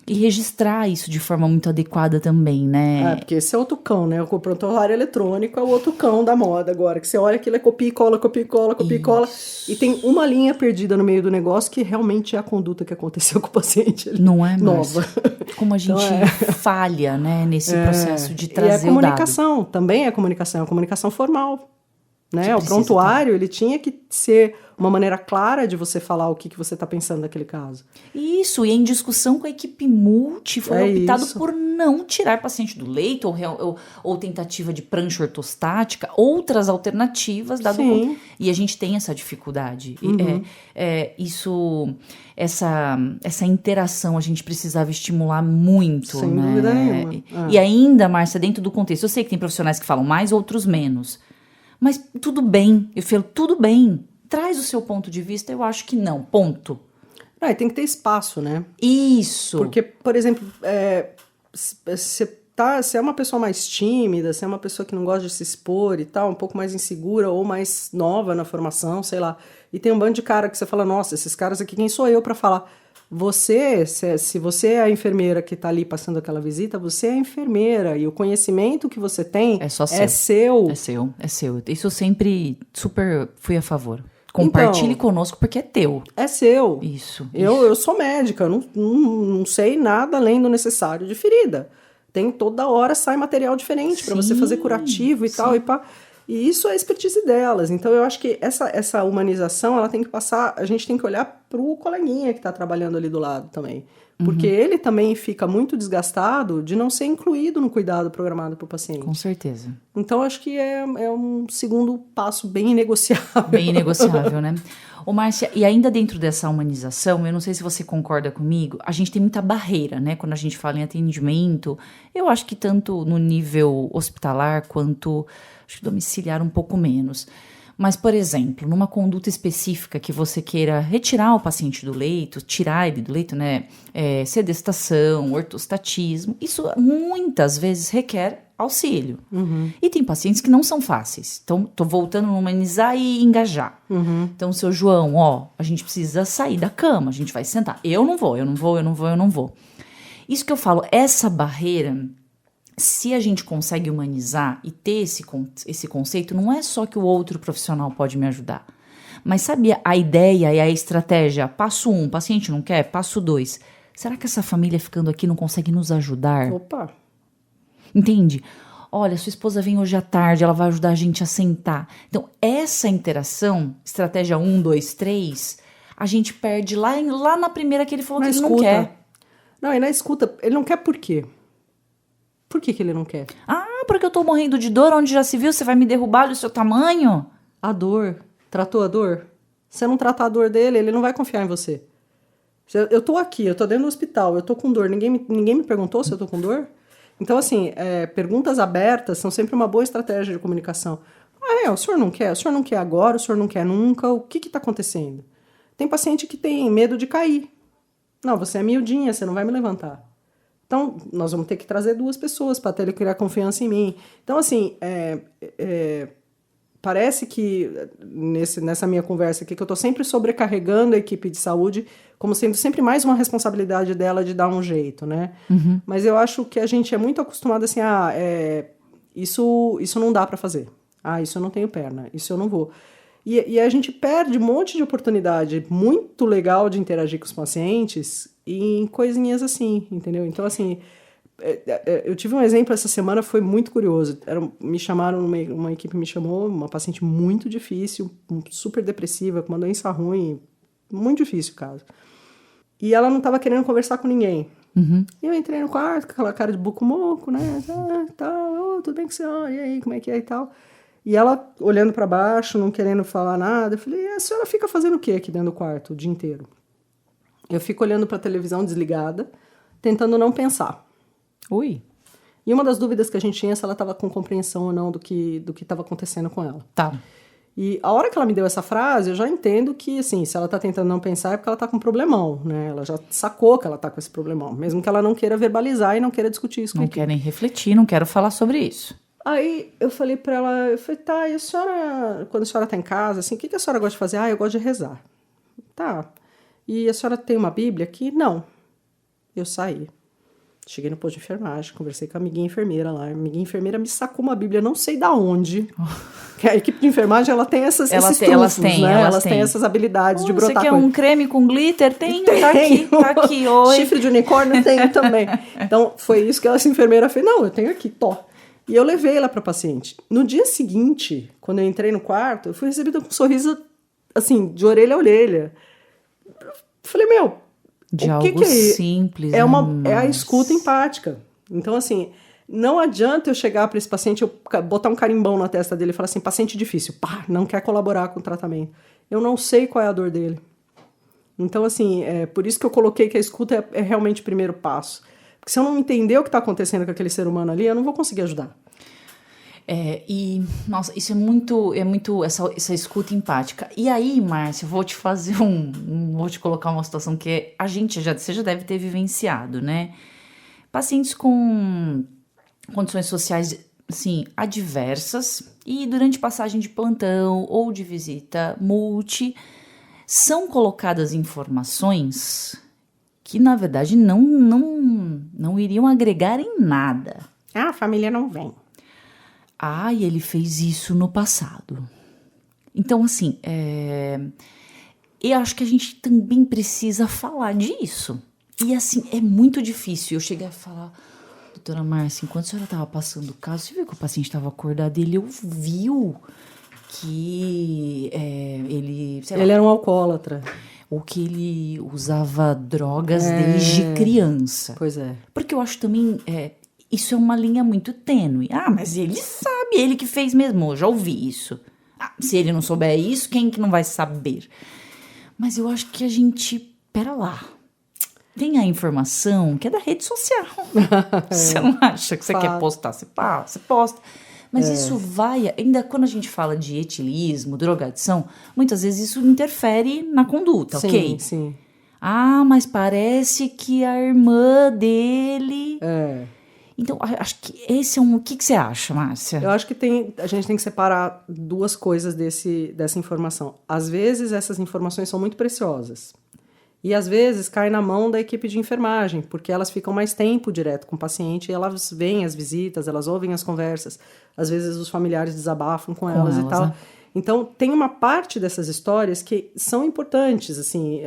Speaker 2: e registrar isso de forma muito adequada também, né?
Speaker 3: Porque esse é outro cão, né? O prontuário eletrônico é o outro cão da moda agora, que você olha aquilo é copia e cola, copia e cola, copia e cola, e tem uma linha perdida no meio do negócio que realmente é a conduta que aconteceu com o paciente ali.
Speaker 2: Não é,
Speaker 3: nova.
Speaker 2: Como a gente falha, né, nesse processo de trazer o dado.
Speaker 3: E a comunicação, também é a comunicação formal. Né? O prontuário, ele tinha que ser uma maneira clara de você falar o que você está pensando daquele caso.
Speaker 2: Isso, e em discussão com a equipe multi, foi optado por não tirar paciente do leito, ou tentativa de prancha ortostática, outras alternativas, dado e a gente tem essa dificuldade. Essa interação a gente precisava estimular muito.
Speaker 3: Sem
Speaker 2: né?
Speaker 3: dúvida nenhuma.
Speaker 2: E ainda, Márcia, dentro do contexto, eu sei que tem profissionais que falam mais, outros menos. Mas tudo bem, eu falo, tudo bem, traz o seu ponto de vista, eu acho que não, ponto.
Speaker 3: Tem que ter espaço, né?
Speaker 2: Isso.
Speaker 3: Porque, por exemplo, se é uma pessoa mais tímida, se é uma pessoa que não gosta de se expor e tal, um pouco mais insegura ou mais nova na formação, sei lá, e tem um bando de cara que você fala, nossa, esses caras aqui, quem sou eu para falar? Se você é a enfermeira que está ali passando aquela visita, você é a enfermeira e o conhecimento que você tem é seu.
Speaker 2: É seu. Isso eu sempre super fui a favor. Compartilhe conosco porque é teu.
Speaker 3: É seu.
Speaker 2: Isso.
Speaker 3: Eu sou médica, eu não sei nada além do necessário de ferida. Tem toda hora sai material diferente para você fazer curativo e tal e pá. E isso é a expertise delas. Então, eu acho que essa humanização, ela tem que passar... A gente tem que olhar pro coleguinha que está trabalhando ali do lado também. Porque ele também fica muito desgastado de não ser incluído no cuidado programado para o paciente.
Speaker 2: Com certeza.
Speaker 3: Então, acho que é um segundo passo bem inegociável.
Speaker 2: Bem inegociável, né? Ô, Márcia, e ainda dentro dessa humanização, eu não sei se você concorda comigo, a gente tem muita barreira, né? Quando a gente fala em atendimento, eu acho que tanto no nível hospitalar quanto... acho que domiciliar um pouco menos. Mas, por exemplo, numa conduta específica que você queira retirar o paciente do leito, tirar ele do leito, né? Sedestação, ortostatismo, isso muitas vezes requer auxílio. E tem pacientes que não são fáceis. Então, tô voltando a humanizar e engajar. Então, seu João, a gente precisa sair da cama, a gente vai sentar. Eu não vou. Isso que eu falo, essa barreira... Se a gente consegue humanizar e ter esse conceito, não é só que o outro profissional pode me ajudar. Mas sabe a ideia e a estratégia? Passo 1, paciente não quer? Passo 2. Será que essa família ficando aqui não consegue nos ajudar?
Speaker 3: Opa!
Speaker 2: Entende? Olha, sua esposa vem hoje à tarde, ela vai ajudar a gente a sentar. Então, essa interação, estratégia 1, 2, 3, a gente perde lá na primeira que ele falou que ele não quer.
Speaker 3: Não, e na escuta, ele não quer por quê? Por que ele não quer?
Speaker 2: Porque eu tô morrendo de dor, onde já se viu, você vai me derrubar do seu tamanho?
Speaker 3: A dor. Tratou a dor? Se você não tratar a dor dele, ele não vai confiar em você. Eu tô aqui, eu tô dentro do hospital, eu tô com dor, ninguém me perguntou se eu tô com dor? Então, assim, perguntas abertas são sempre uma boa estratégia de comunicação. O senhor não quer? O senhor não quer agora? O senhor não quer nunca? O que tá acontecendo? Tem paciente que tem medo de cair. Não, você é miudinha, você não vai me levantar. Então, nós vamos ter que trazer 2 pessoas para ele criar confiança em mim. Então, assim, parece que nessa minha conversa aqui, que eu estou sempre sobrecarregando a equipe de saúde, como sendo sempre mais uma responsabilidade dela de dar um jeito, né? Mas eu acho que a gente é muito acostumado assim, isso não dá para fazer. Isso eu não tenho perna, isso eu não vou. E a gente perde um monte de oportunidade muito legal de interagir com os pacientes em coisinhas assim, entendeu? Então, assim, eu tive um exemplo essa semana, foi muito curioso. Me chamaram, uma equipe me chamou, uma paciente muito difícil, super depressiva, com uma doença ruim, muito difícil o caso. E ela não estava querendo conversar com ninguém.
Speaker 2: Uhum.
Speaker 3: E eu entrei no quarto com aquela cara de buco-moco, né? Tudo bem com você? E aí, como é que é e tal? E ela olhando para baixo, não querendo falar nada. Eu falei, a senhora fica fazendo o quê aqui dentro do quarto o dia inteiro? Eu fico olhando para a televisão desligada, tentando não pensar.
Speaker 2: Ui.
Speaker 3: E uma das dúvidas que a gente tinha é se ela estava com compreensão ou não do que estava acontecendo com ela.
Speaker 2: Tá.
Speaker 3: E a hora que ela me deu essa frase, eu já entendo que, assim, se ela tá tentando não pensar é porque ela tá com um problemão, né? Ela já sacou que ela tá com esse problemão, mesmo que ela não queira verbalizar e não queira discutir isso com a
Speaker 2: Não
Speaker 3: equipe.
Speaker 2: quero nem refletir, não quero falar sobre isso.
Speaker 3: Aí eu falei pra ela, tá, e a senhora, quando a senhora tá em casa, assim, o que a senhora gosta de fazer? Eu gosto de rezar. Tá. E a senhora tem uma Bíblia aqui? Não. Eu saí. Cheguei no posto de enfermagem, conversei com a amiguinha enfermeira lá. A amiguinha enfermeira me sacou uma Bíblia, não sei da onde. Que a equipe de enfermagem, ela tem esses trunfos, né? Elas têm essas habilidades de brotar
Speaker 2: Você quer
Speaker 3: coisa.
Speaker 2: um creme com glitter? Tenho,
Speaker 3: Tenho.
Speaker 2: tá aqui, oi.
Speaker 3: Chifre de unicórnio tenho também. Então, foi isso que essa enfermeira fez. Não, eu tenho aqui, E eu levei ela para paciente. No dia seguinte, quando eu entrei no quarto, eu fui recebida com um sorriso, assim, de orelha a orelha. Eu falei,
Speaker 2: de
Speaker 3: o
Speaker 2: algo
Speaker 3: que é isso?
Speaker 2: simples.
Speaker 3: É a escuta empática. Então, assim, não adianta eu chegar para esse paciente, eu botar um carimbão na testa dele e falar assim, paciente difícil, não quer colaborar com o tratamento. Eu não sei qual é a dor dele. Então, assim, por isso que eu coloquei que a escuta é realmente o primeiro passo. Porque se eu não entender o que está acontecendo com aquele ser humano ali, eu não vou conseguir ajudar.
Speaker 2: Nossa, isso é muito essa escuta empática. E aí, Márcia, eu vou te fazer vou te colocar uma situação que você já deve ter vivenciado, né? Pacientes com condições sociais, assim, adversas e durante passagem de plantão ou de visita multi, são colocadas informações que, na verdade, não iriam agregar em nada.
Speaker 3: A família não vem.
Speaker 2: E ele fez isso no passado. Então, assim, eu acho que a gente também precisa falar disso. E, assim, é muito difícil. Eu cheguei a falar, doutora Márcia, enquanto a senhora estava passando o caso, você viu que o paciente estava acordado e ele ouviu que ele...
Speaker 3: Ele era um alcoólatra.
Speaker 2: Ou que ele usava drogas desde criança.
Speaker 3: Pois é.
Speaker 2: Porque eu acho também... isso é uma linha muito tênue. Mas ele sabe, ele que fez mesmo, eu já ouvi isso. Se ele não souber isso, quem que não vai saber? Mas eu acho que a gente... Pera lá. Tem a informação que é da rede social. Você não acha que você quer postar? Você posta. Mas isso vai... Ainda quando a gente fala de etilismo, drogadição, muitas vezes isso interfere na conduta, ok?
Speaker 3: Sim.
Speaker 2: Mas parece que a irmã dele... Então, acho que esse é o que você acha, Márcia?
Speaker 3: Eu acho que a gente tem que separar duas coisas dessa informação. Às vezes, essas informações são muito preciosas. E, às vezes, cai na mão da equipe de enfermagem, porque elas ficam mais tempo direto com o paciente e elas veem as visitas, elas ouvem as conversas. Às vezes, os familiares desabafam com elas e tal. Né? Então, tem uma parte dessas histórias que são importantes, assim,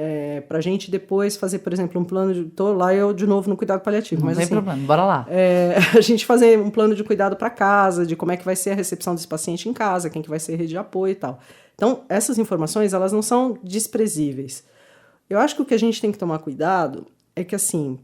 Speaker 3: pra gente depois fazer, por exemplo, um plano de... Tô lá eu, de novo, no cuidado paliativo.
Speaker 2: Não
Speaker 3: mas,
Speaker 2: tem
Speaker 3: assim,
Speaker 2: problema, bora lá.
Speaker 3: A gente fazer um plano de cuidado para casa, de como é que vai ser a recepção desse paciente em casa, quem que vai ser a rede de apoio e tal. Então, essas informações, elas não são desprezíveis. Eu acho que o que a gente tem que tomar cuidado é que, assim,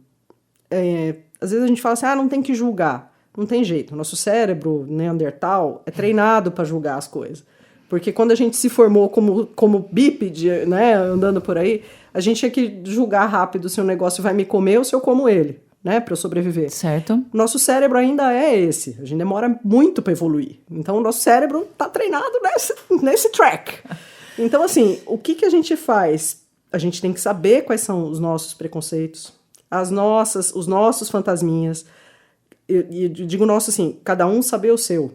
Speaker 3: às vezes a gente fala assim, não tem que julgar. Não tem jeito. O nosso cérebro neandertal é treinado para julgar as coisas. Porque quando a gente se formou como bípede, né, andando por aí, a gente tinha que julgar rápido se o negócio vai me comer ou se eu como ele, né, para eu sobreviver.
Speaker 2: Certo.
Speaker 3: Nosso cérebro ainda é esse. A gente demora muito para evoluir. Então, o nosso cérebro tá treinado nesse track. Então, assim, o que a gente faz? A gente tem que saber quais são os nossos preconceitos, os nossos fantasminhas. E digo nosso assim, cada um saber o seu.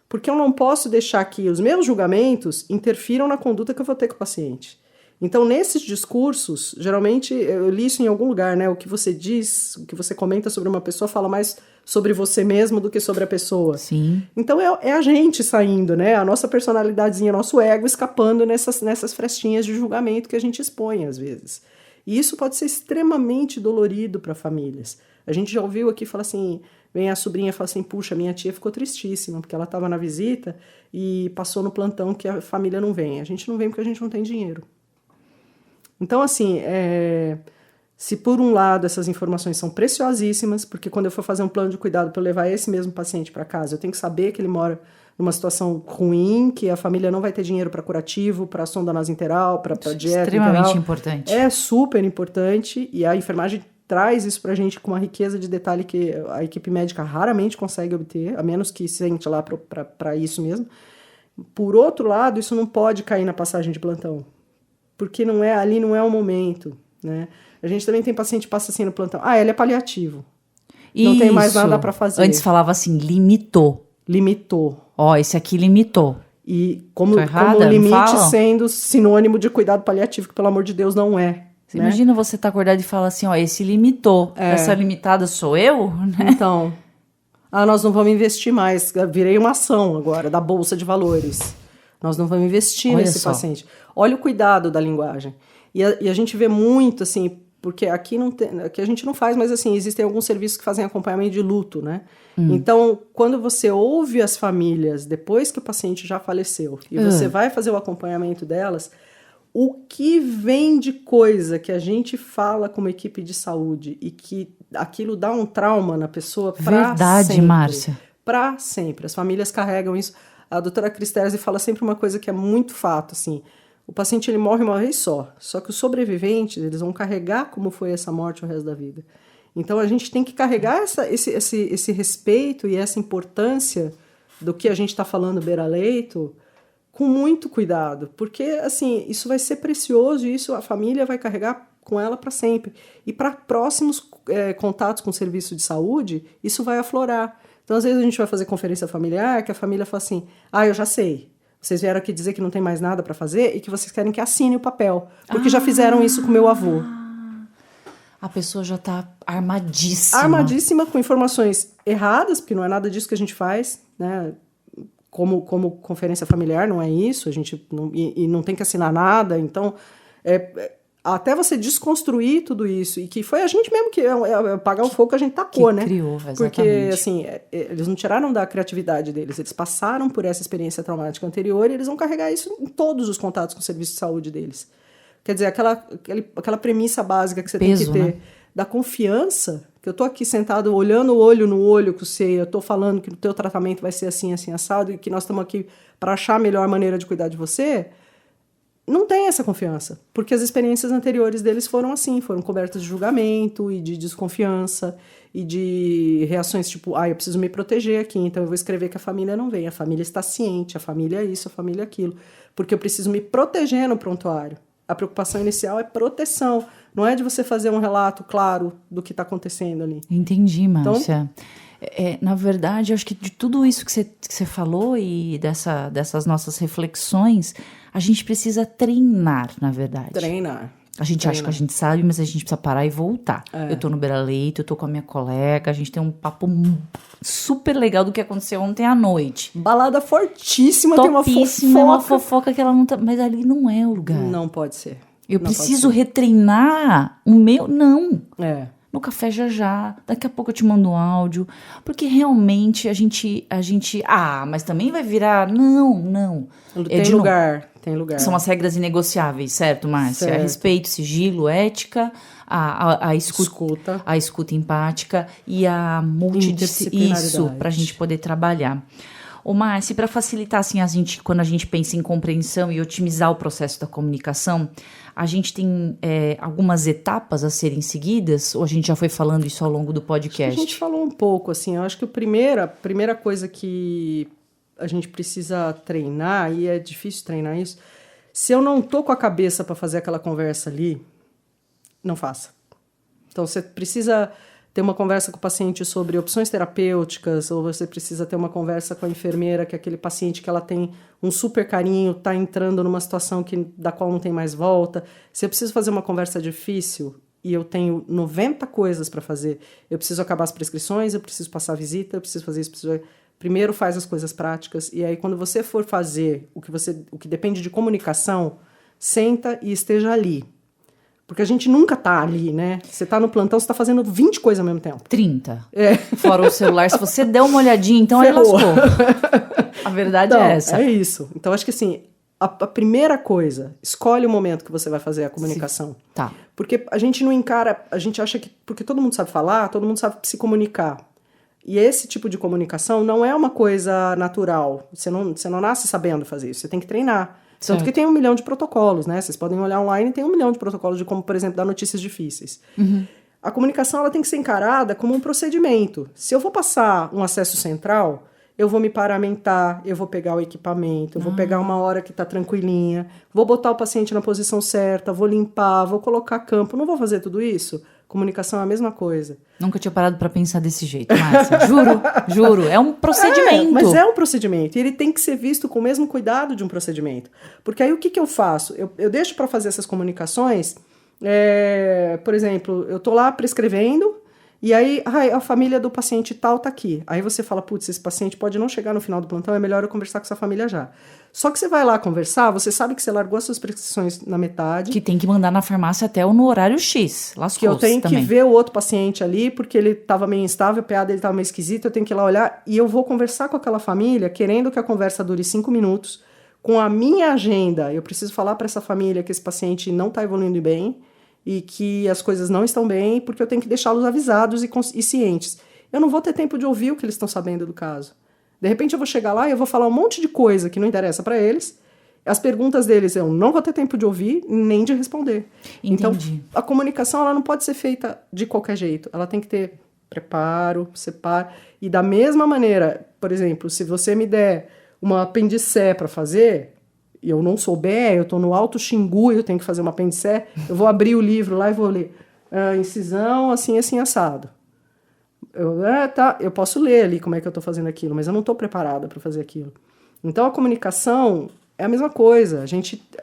Speaker 3: Porque eu não posso deixar que os meus julgamentos interfiram na conduta que eu vou ter com o paciente. Então, nesses discursos, geralmente, eu li isso em algum lugar, né? O que você diz, o que você comenta sobre uma pessoa fala mais sobre você mesmo do que sobre a pessoa.
Speaker 2: Sim.
Speaker 3: Então, é a gente saindo, né? A nossa personalidadezinha, nosso ego escapando nessas frestinhas de julgamento que a gente expõe, às vezes. E isso pode ser extremamente dolorido para famílias. A gente já ouviu aqui falar assim, vem a sobrinha e fala assim, puxa, minha tia ficou tristíssima, porque ela estava na visita e passou no plantão que a família não vem. A gente não vem porque a gente não tem dinheiro. Então, assim, se por um lado essas informações são preciosíssimas, porque quando eu for fazer um plano de cuidado para levar esse mesmo paciente para casa, eu tenho que saber que ele mora numa situação ruim, que a família não vai ter dinheiro para curativo, para sonda nasointeral, para dieta
Speaker 2: extremamente
Speaker 3: interal.
Speaker 2: Importante.
Speaker 3: É super importante e a enfermagem traz isso para a gente com uma riqueza de detalhe que a equipe médica raramente consegue obter, a menos que sente lá para isso mesmo. Por outro lado, isso não pode cair na passagem de plantão, porque ali não é o momento, né? A gente também tem paciente que passa assim no plantão, ele é paliativo, não tem mais nada para fazer.
Speaker 2: Antes falava assim, limitou.
Speaker 3: Esse
Speaker 2: aqui limitou.
Speaker 3: E como limite sendo sinônimo de cuidado paliativo, que pelo amor de Deus não é.
Speaker 2: Você imagina você estar acordado e falar assim, esse limitou, essa limitada sou eu? Né?
Speaker 3: Então, nós não vamos investir mais, virei uma ação agora da Bolsa de Valores. Nós não vamos investir nesse paciente. Olha o cuidado da linguagem. E a gente vê muito, assim, porque aqui a gente não faz, mas assim, existem alguns serviços que fazem acompanhamento de luto, né? Então, quando você ouve as famílias depois que o paciente já faleceu e você vai fazer o acompanhamento delas, o que vem de coisa que a gente fala como equipe de saúde e que aquilo dá um trauma na pessoa para sempre.
Speaker 2: Verdade, Márcia.
Speaker 3: Para sempre. As famílias carregam isso. A doutora Cristese fala sempre uma coisa que é muito fato, assim. O paciente ele morre uma vez só que os sobreviventes eles vão carregar como foi essa morte o resto da vida. Então a gente tem que carregar esse respeito e essa importância do que a gente está falando beira-leito com muito cuidado, porque assim isso vai ser precioso e isso a família vai carregar com ela para sempre. E para próximos contatos com o serviço de saúde, isso vai aflorar. Então às vezes a gente vai fazer conferência familiar que a família fala assim, eu já sei. Vocês vieram aqui dizer que não tem mais nada para fazer e que vocês querem que assine o papel. Porque já fizeram isso com meu avô.
Speaker 2: A pessoa já está armadíssima.
Speaker 3: Armadíssima, com informações erradas, porque não é nada disso que a gente faz, né? Como conferência familiar, não é isso. A gente não tem que assinar nada. Então, até você desconstruir tudo isso. E que foi a gente mesmo que apagar o fogo que a gente tacou, né?
Speaker 2: Criou, exatamente.
Speaker 3: Porque, assim, eles não tiraram da criatividade deles. Eles passaram por essa experiência traumática anterior e eles vão carregar isso em todos os contatos com o serviço de saúde deles. Quer dizer, aquela premissa básica que você tem que ter, né? Da confiança, que eu tô aqui sentado olhando olho no olho com você, eu tô falando que o teu tratamento vai ser assim, assim, assado, e que nós estamos aqui para achar a melhor maneira de cuidar de você, não tem essa confiança, porque as experiências anteriores deles foram assim, foram cobertas de julgamento e de desconfiança e de reações tipo, eu preciso me proteger aqui, então eu vou escrever que a família não vem, a família está ciente, a família é isso, a família é aquilo, porque eu preciso me proteger no prontuário. A preocupação inicial é proteção, não é de você fazer um relato claro do que está acontecendo ali.
Speaker 2: Entendi, Márcia. Então, na verdade, eu acho que de tudo isso que você falou e dessas nossas reflexões, a gente precisa treinar, na verdade.
Speaker 3: Treinar.
Speaker 2: A gente acha que a gente sabe, mas a gente precisa parar e voltar. Eu tô no beira-leito, eu tô com a minha colega, a gente tem um papo super legal do que aconteceu ontem à noite.
Speaker 3: Balada fortíssima,
Speaker 2: topíssima,
Speaker 3: tem
Speaker 2: uma fofoca que ela não tá... Mas ali não é o lugar.
Speaker 3: Não pode ser.
Speaker 2: Eu preciso retreinar o meu... Não. No café já. Daqui a pouco eu te mando um áudio. Porque realmente a gente... mas também vai virar... Não.
Speaker 3: Tem lugar.
Speaker 2: São as regras inegociáveis, certo, Márcia?
Speaker 3: Certo.
Speaker 2: Respeito, sigilo, ética, a escuta empática e a multidisciplinaridade. Isso, para a gente poder trabalhar. Ô, Márcia, para facilitar assim, quando a gente pensa em compreensão e otimizar o processo da comunicação, a gente tem algumas etapas a serem seguidas? Ou a gente já foi falando isso ao longo do podcast?
Speaker 3: A gente falou um pouco, assim. Eu acho que a primeira coisa que a gente precisa treinar, e é difícil treinar isso, se eu não tô com a cabeça para fazer aquela conversa ali, não faça. Então, você precisa ter uma conversa com o paciente sobre opções terapêuticas, ou você precisa ter uma conversa com a enfermeira, que é aquele paciente que ela tem um super carinho, está entrando numa situação da qual não tem mais volta. Se eu preciso fazer uma conversa difícil e eu tenho 90 coisas para fazer, eu preciso acabar as prescrições, eu preciso passar a visita, eu preciso fazer isso, primeiro faz as coisas práticas, e aí quando você for fazer o que depende de comunicação, senta e esteja ali. Porque a gente nunca tá ali, né? Você tá no plantão, você tá fazendo 20 coisas ao mesmo tempo.
Speaker 2: 30. Fora o celular. Se você der uma olhadinha, então aí lascou. A verdade é essa.
Speaker 3: É isso. Então, acho que assim, a primeira coisa, escolhe o momento que você vai fazer a comunicação.
Speaker 2: Tá.
Speaker 3: Porque a gente não encara, a gente acha que, porque todo mundo sabe falar, todo mundo sabe se comunicar. E esse tipo de comunicação não é uma coisa natural. Você não nasce sabendo fazer isso, você tem que treinar. Tanto que tem 1 milhão de protocolos, né? Vocês podem olhar online, tem 1 milhão de protocolos de como, por exemplo, dar notícias difíceis.
Speaker 2: Uhum.
Speaker 3: A comunicação ela tem que ser encarada como um procedimento. Se eu vou passar um acesso central, eu vou me paramentar, eu vou pegar o equipamento, eu vou pegar uma hora que está tranquilinha, vou botar o paciente na posição certa, vou limpar, vou colocar campo. Não vou fazer tudo isso? Comunicação é a mesma coisa.
Speaker 2: Nunca tinha parado para pensar desse jeito, Márcia. Juro. É um procedimento.
Speaker 3: Mas é um procedimento. E ele tem que ser visto com o mesmo cuidado de um procedimento. Porque aí o que eu faço? Eu deixo para fazer essas comunicações. Por exemplo, eu tô lá prescrevendo. E aí, a família do paciente tal tá aqui. Aí você fala, putz, esse paciente pode não chegar no final do plantão, é melhor eu conversar com essa família já. Só que você vai lá conversar, você sabe que você largou as suas prescrições na metade.
Speaker 2: Que tem que mandar na farmácia até no horário X. Lascou-se
Speaker 3: que eu tenho
Speaker 2: também.
Speaker 3: que ver o outro paciente ali, porque ele estava meio instável, a PA dele estava meio esquisita, eu tenho que ir lá olhar. E eu vou conversar com aquela família, querendo que a conversa dure 5 minutos, com a minha agenda. Eu preciso falar para essa família que esse paciente não está evoluindo bem, e que as coisas não estão bem, porque eu tenho que deixá-los avisados e cientes. Eu não vou ter tempo de ouvir o que eles estão sabendo do caso. De repente eu vou chegar lá e eu vou falar um monte de coisa que não interessa para eles. As perguntas deles eu não vou ter tempo de ouvir nem de responder.
Speaker 2: Entendi.
Speaker 3: Então, a comunicação ela não pode ser feita de qualquer jeito. Ela tem que ter preparo, separo. E da mesma maneira, por exemplo, se você me der uma apendicé para fazer, e eu não souber, eu estou no Alto Xingu e eu tenho que fazer uma apendicé, eu vou abrir o livro lá e vou ler. Incisão, assim, assim, assado. Eu posso ler ali como é que eu estou fazendo aquilo, mas eu não estou preparada para fazer aquilo. Então, a comunicação é a mesma coisa.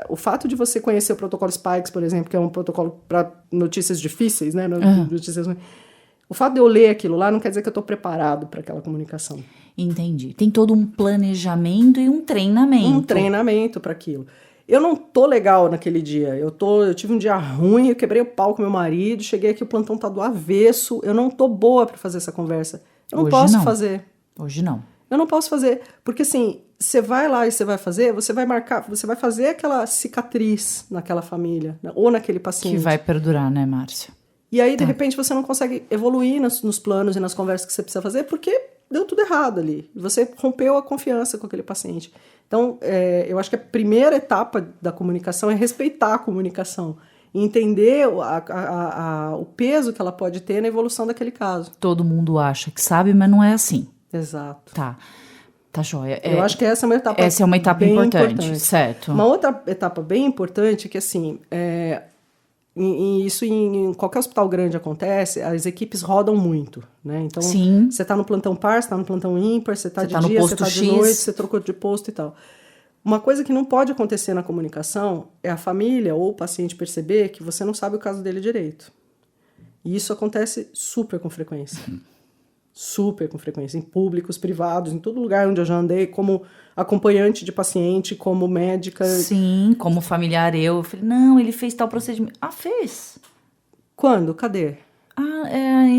Speaker 3: O fato de você conhecer o protocolo Spikes, por exemplo, que é um protocolo para notícias difíceis, né? Notícias... O fato de eu ler aquilo lá não quer dizer que eu estou preparado para aquela comunicação.
Speaker 2: Entendi. Tem todo um planejamento e um treinamento.
Speaker 3: Um treinamento para aquilo. Eu não tô legal naquele dia. Eu tive um dia ruim, eu quebrei o pau com meu marido, cheguei aqui, o plantão tá do avesso. Eu não tô boa para fazer essa conversa. Eu não posso fazer.
Speaker 2: Hoje não.
Speaker 3: Eu não posso fazer. Porque assim, você vai lá e você vai fazer, você vai marcar, você vai fazer aquela cicatriz naquela família, ou naquele paciente.
Speaker 2: Que vai perdurar, né, Márcia?
Speaker 3: E aí, de repente, você não consegue evoluir nos planos e nas conversas que você precisa fazer, porque deu tudo errado ali. E você rompeu a confiança com aquele paciente. Então, eu acho que a primeira etapa da comunicação é respeitar a comunicação. E entender o peso que ela pode ter na evolução daquele caso.
Speaker 2: Todo mundo acha que sabe, mas não é assim.
Speaker 3: Exato.
Speaker 2: Tá joia.
Speaker 3: Eu acho que essa é uma etapa
Speaker 2: Essa é uma etapa
Speaker 3: bem
Speaker 2: importante, certo.
Speaker 3: Uma outra etapa bem importante é que, assim... Isso em qualquer hospital grande acontece, as equipes rodam muito, né? Então,
Speaker 2: Sim.
Speaker 3: Você está no plantão par, você está no plantão ímpar, você está de
Speaker 2: no
Speaker 3: dia,
Speaker 2: posto
Speaker 3: você está de
Speaker 2: X.
Speaker 3: noite, você trocou de posto e tal. Uma coisa que não pode acontecer na comunicação é a família ou o paciente perceber que você não sabe o caso dele direito. E isso acontece super com frequência. Super com frequência, em públicos, privados, em todo lugar onde eu já andei, como acompanhante de paciente, como médica.
Speaker 2: Sim, como familiar eu falei, não, ele fez tal procedimento. Ah, fez?
Speaker 3: Quando? Cadê?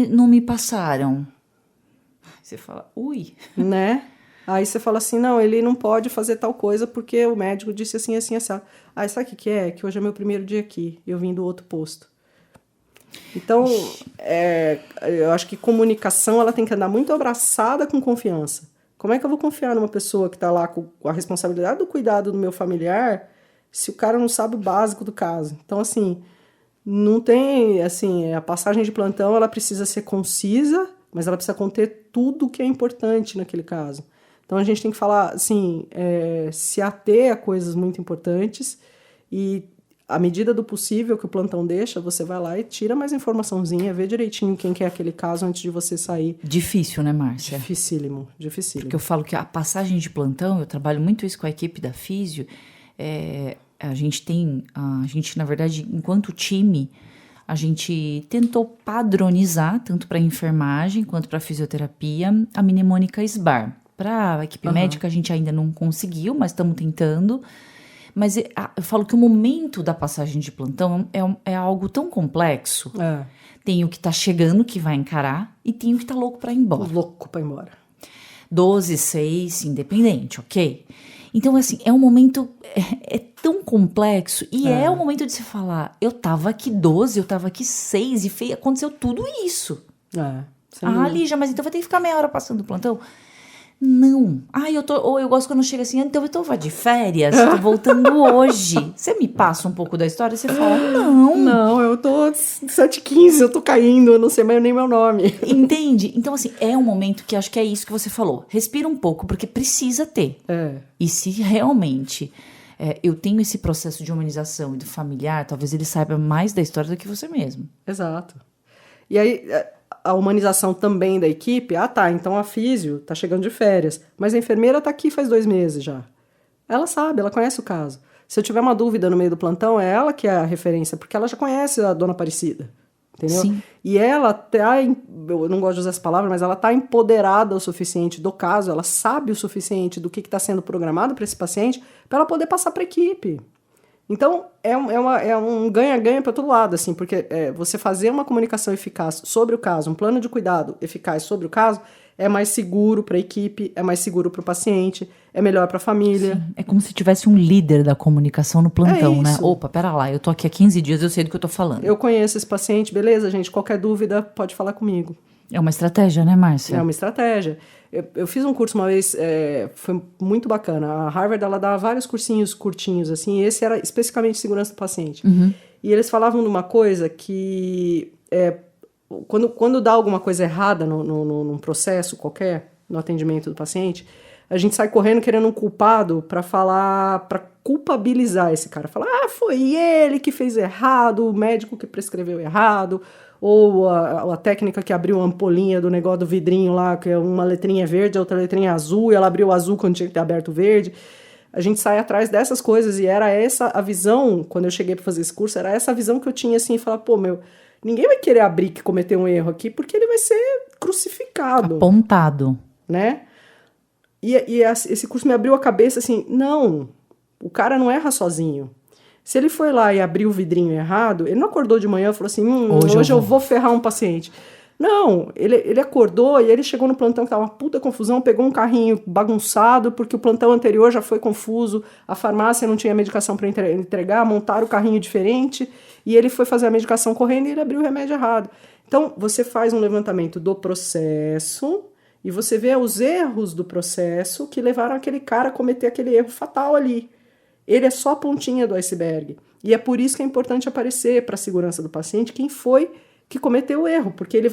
Speaker 2: Não me passaram. Você fala, ui.
Speaker 3: Né? Aí você fala assim, não, ele não pode fazer tal coisa porque o médico disse assim, assim, assim. Aí sabe o que é? Que hoje é meu primeiro dia aqui, eu vim do outro posto. Então, eu acho que comunicação ela tem que andar muito abraçada com confiança. Como é que eu vou confiar numa pessoa que está lá com a responsabilidade do cuidado do meu familiar se o cara não sabe o básico do caso? Então, assim, não tem, assim, a passagem de plantão ela precisa ser concisa, mas ela precisa conter tudo que é importante naquele caso. Então, a gente tem que falar, assim, se ater a coisas muito importantes e à medida do possível que o plantão deixa, você vai lá e tira mais informaçãozinha, vê direitinho quem que é aquele caso antes de você sair.
Speaker 2: Difícil, né, Márcia?
Speaker 3: Dificílimo.
Speaker 2: Porque eu falo que a passagem de plantão, eu trabalho muito isso com a equipe da Físio, a gente, na verdade, enquanto time, a gente tentou padronizar, tanto para enfermagem quanto para fisioterapia, a mnemônica SBAR. Para a equipe médica, a gente ainda não conseguiu, mas estamos tentando. Mas eu falo que o momento da passagem de plantão é algo tão complexo. Tem o que tá chegando, que vai encarar, e tem o que tá louco para ir embora.
Speaker 3: Louco para ir embora.
Speaker 2: 12, 6, independente, ok? Então, assim, é um momento tão complexo e é o momento de se falar, eu tava aqui 12, eu tava aqui 6 e aconteceu tudo isso. Lígia, mas então vai ter que ficar meia hora passando o plantão? Não. Eu gosto quando chega assim, então eu tô de férias, tô voltando hoje. Você me passa um pouco da história, você fala, não.
Speaker 3: Não, eu tô 7h15, eu tô caindo, eu não sei mais nem meu nome.
Speaker 2: Entende? Então, assim, é um momento que acho que é isso que você falou. Respira um pouco, porque precisa ter. E se realmente eu tenho esse processo de humanização e do familiar, talvez ele saiba mais da história do que você mesmo.
Speaker 3: Exato. E aí, a humanização também da equipe, então a físio tá chegando de férias, mas a enfermeira tá aqui faz 2 meses já. Ela sabe, ela conhece o caso. Se eu tiver uma dúvida no meio do plantão, é ela que é a referência, porque ela já conhece a dona Aparecida, entendeu?
Speaker 2: Sim.
Speaker 3: E ela eu não gosto de usar essa palavra, mas ela tá empoderada o suficiente do caso, ela sabe o suficiente do que está sendo programado para esse paciente, para ela poder passar para a equipe. Então, é um ganha-ganha para todo lado, assim, porque você fazer uma comunicação eficaz sobre o caso, um plano de cuidado eficaz sobre o caso, é mais seguro para a equipe, é mais seguro para o paciente, é melhor para a família.
Speaker 2: Sim. É como se tivesse um líder da comunicação no plantão, né? Opa, pera lá, eu tô aqui há 15 dias, eu sei do que eu tô falando.
Speaker 3: Eu conheço esse paciente, beleza, gente, qualquer dúvida pode falar comigo.
Speaker 2: É uma estratégia, né, Márcia?
Speaker 3: É uma estratégia. Eu fiz um curso uma vez, foi muito bacana. A Harvard, ela dava vários cursinhos curtinhos, assim, e esse era especificamente segurança do paciente. E eles falavam de uma coisa que, quando dá alguma coisa errada num processo qualquer, no atendimento do paciente, a gente sai correndo querendo um culpado para culpabilizar esse cara. Falar, foi ele que fez errado, o médico que prescreveu errado, ou a técnica que abriu a ampolinha do negócio do vidrinho lá, que é uma letrinha verde, a outra letrinha azul, e ela abriu o azul quando tinha que ter aberto o verde. A gente sai atrás dessas coisas, e era essa a visão, quando eu cheguei para fazer esse curso, era essa a visão que eu tinha, assim, falar, ninguém vai querer abrir que cometeu um erro aqui, porque ele vai ser crucificado.
Speaker 2: Apontado.
Speaker 3: Né? E esse curso me abriu a cabeça, assim, não, o cara não erra sozinho. Se ele foi lá e abriu o vidrinho errado, ele não acordou de manhã e falou assim, hoje eu vou ferrar um paciente. Não, ele acordou e ele chegou no plantão que tava uma puta confusão, pegou um carrinho bagunçado, porque o plantão anterior já foi confuso, a farmácia não tinha medicação para entregar, montaram o carrinho diferente, e ele foi fazer a medicação correndo e ele abriu o remédio errado. Então, você faz um levantamento do processo e você vê os erros do processo que levaram aquele cara a cometer aquele erro fatal ali. Ele é só a pontinha do iceberg. E é por isso que é importante aparecer para a segurança do paciente quem foi que cometeu o erro, porque ele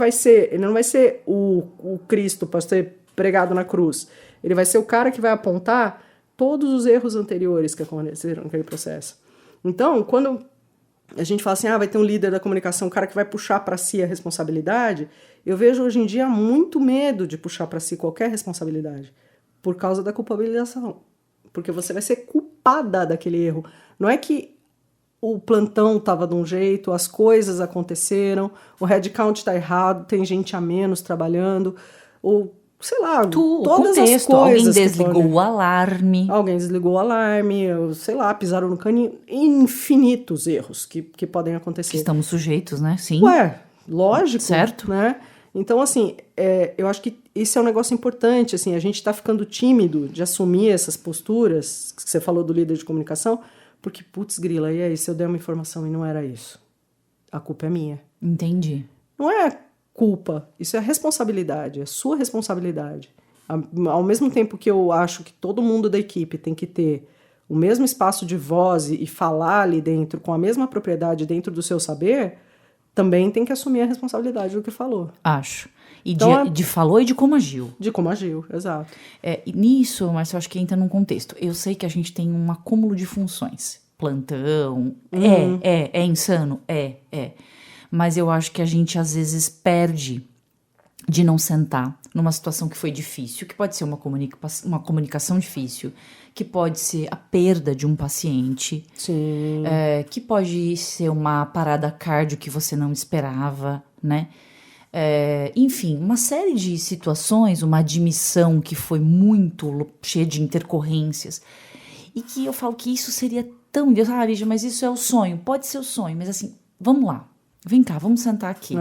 Speaker 3: não vai ser o Cristo para ser pregado na cruz. Ele vai ser o cara que vai apontar todos os erros anteriores que aconteceram naquele processo. Então, quando a gente fala assim, vai ter um líder da comunicação, um cara que vai puxar para si a responsabilidade, eu vejo hoje em dia muito medo de puxar para si qualquer responsabilidade, por causa da culpabilização. Porque você vai ser culpada daquele erro. Não é que o plantão estava de um jeito, as coisas aconteceram, o headcount está errado, tem gente a menos trabalhando, ou sei lá, todas as coisas.
Speaker 2: Alguém desligou o alarme.
Speaker 3: Alguém desligou o alarme, sei lá, pisaram no caninho. Infinitos erros que podem acontecer.
Speaker 2: Que estamos sujeitos, né? Sim.
Speaker 3: Lógico.
Speaker 2: Certo.
Speaker 3: Né? Então, assim, eu acho que esse é um negócio importante, assim, a gente está ficando tímido de assumir essas posturas, que você falou do líder de comunicação, porque, putz, grila, e aí, se eu der uma informação e não era isso? A culpa é minha.
Speaker 2: Entendi.
Speaker 3: Não é culpa, isso é responsabilidade, é sua responsabilidade. Ao mesmo tempo que eu acho que todo mundo da equipe tem que ter o mesmo espaço de voz e falar ali dentro com a mesma propriedade dentro do seu saber, também tem que assumir a responsabilidade do que falou.
Speaker 2: Acho. E então, de falou e de como agiu.
Speaker 3: De como agiu, exato.
Speaker 2: E nisso, mas eu acho que entra num contexto. Eu sei que a gente tem um acúmulo de funções. plantão. É insano? É. Mas eu acho que a gente às vezes perde de não sentar numa situação que foi difícil, que pode ser uma comunicação difícil, que pode ser a perda de um paciente,
Speaker 3: Sim.
Speaker 2: Que pode ser uma parada cardio que você não esperava, né? Enfim, uma série de situações, uma admissão que foi muito cheia de intercorrências, e que eu falo que isso seria tão... Lígia, mas isso é o sonho. Pode ser o sonho, mas assim, vamos lá. Vem cá, vamos sentar aqui.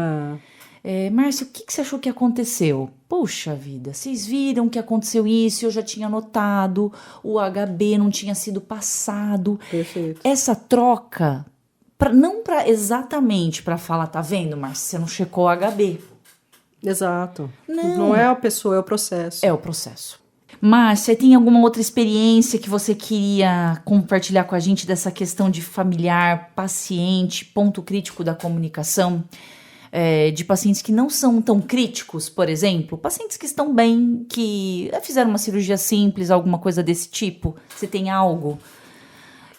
Speaker 2: Márcia, o que você achou que aconteceu? Puxa vida, vocês viram que aconteceu isso, eu já tinha notado, o HB não tinha sido passado.
Speaker 3: Perfeito.
Speaker 2: Essa troca, não exatamente para falar, tá vendo, Márcia, você não checou o HB.
Speaker 3: Exato. Não é a pessoa, é o processo.
Speaker 2: É o processo. Márcia, tem alguma outra experiência que você queria compartilhar com a gente dessa questão de familiar, paciente, ponto crítico da comunicação? De pacientes que não são tão críticos, por exemplo, pacientes que estão bem, que fizeram uma cirurgia simples, alguma coisa desse tipo. Você tem algo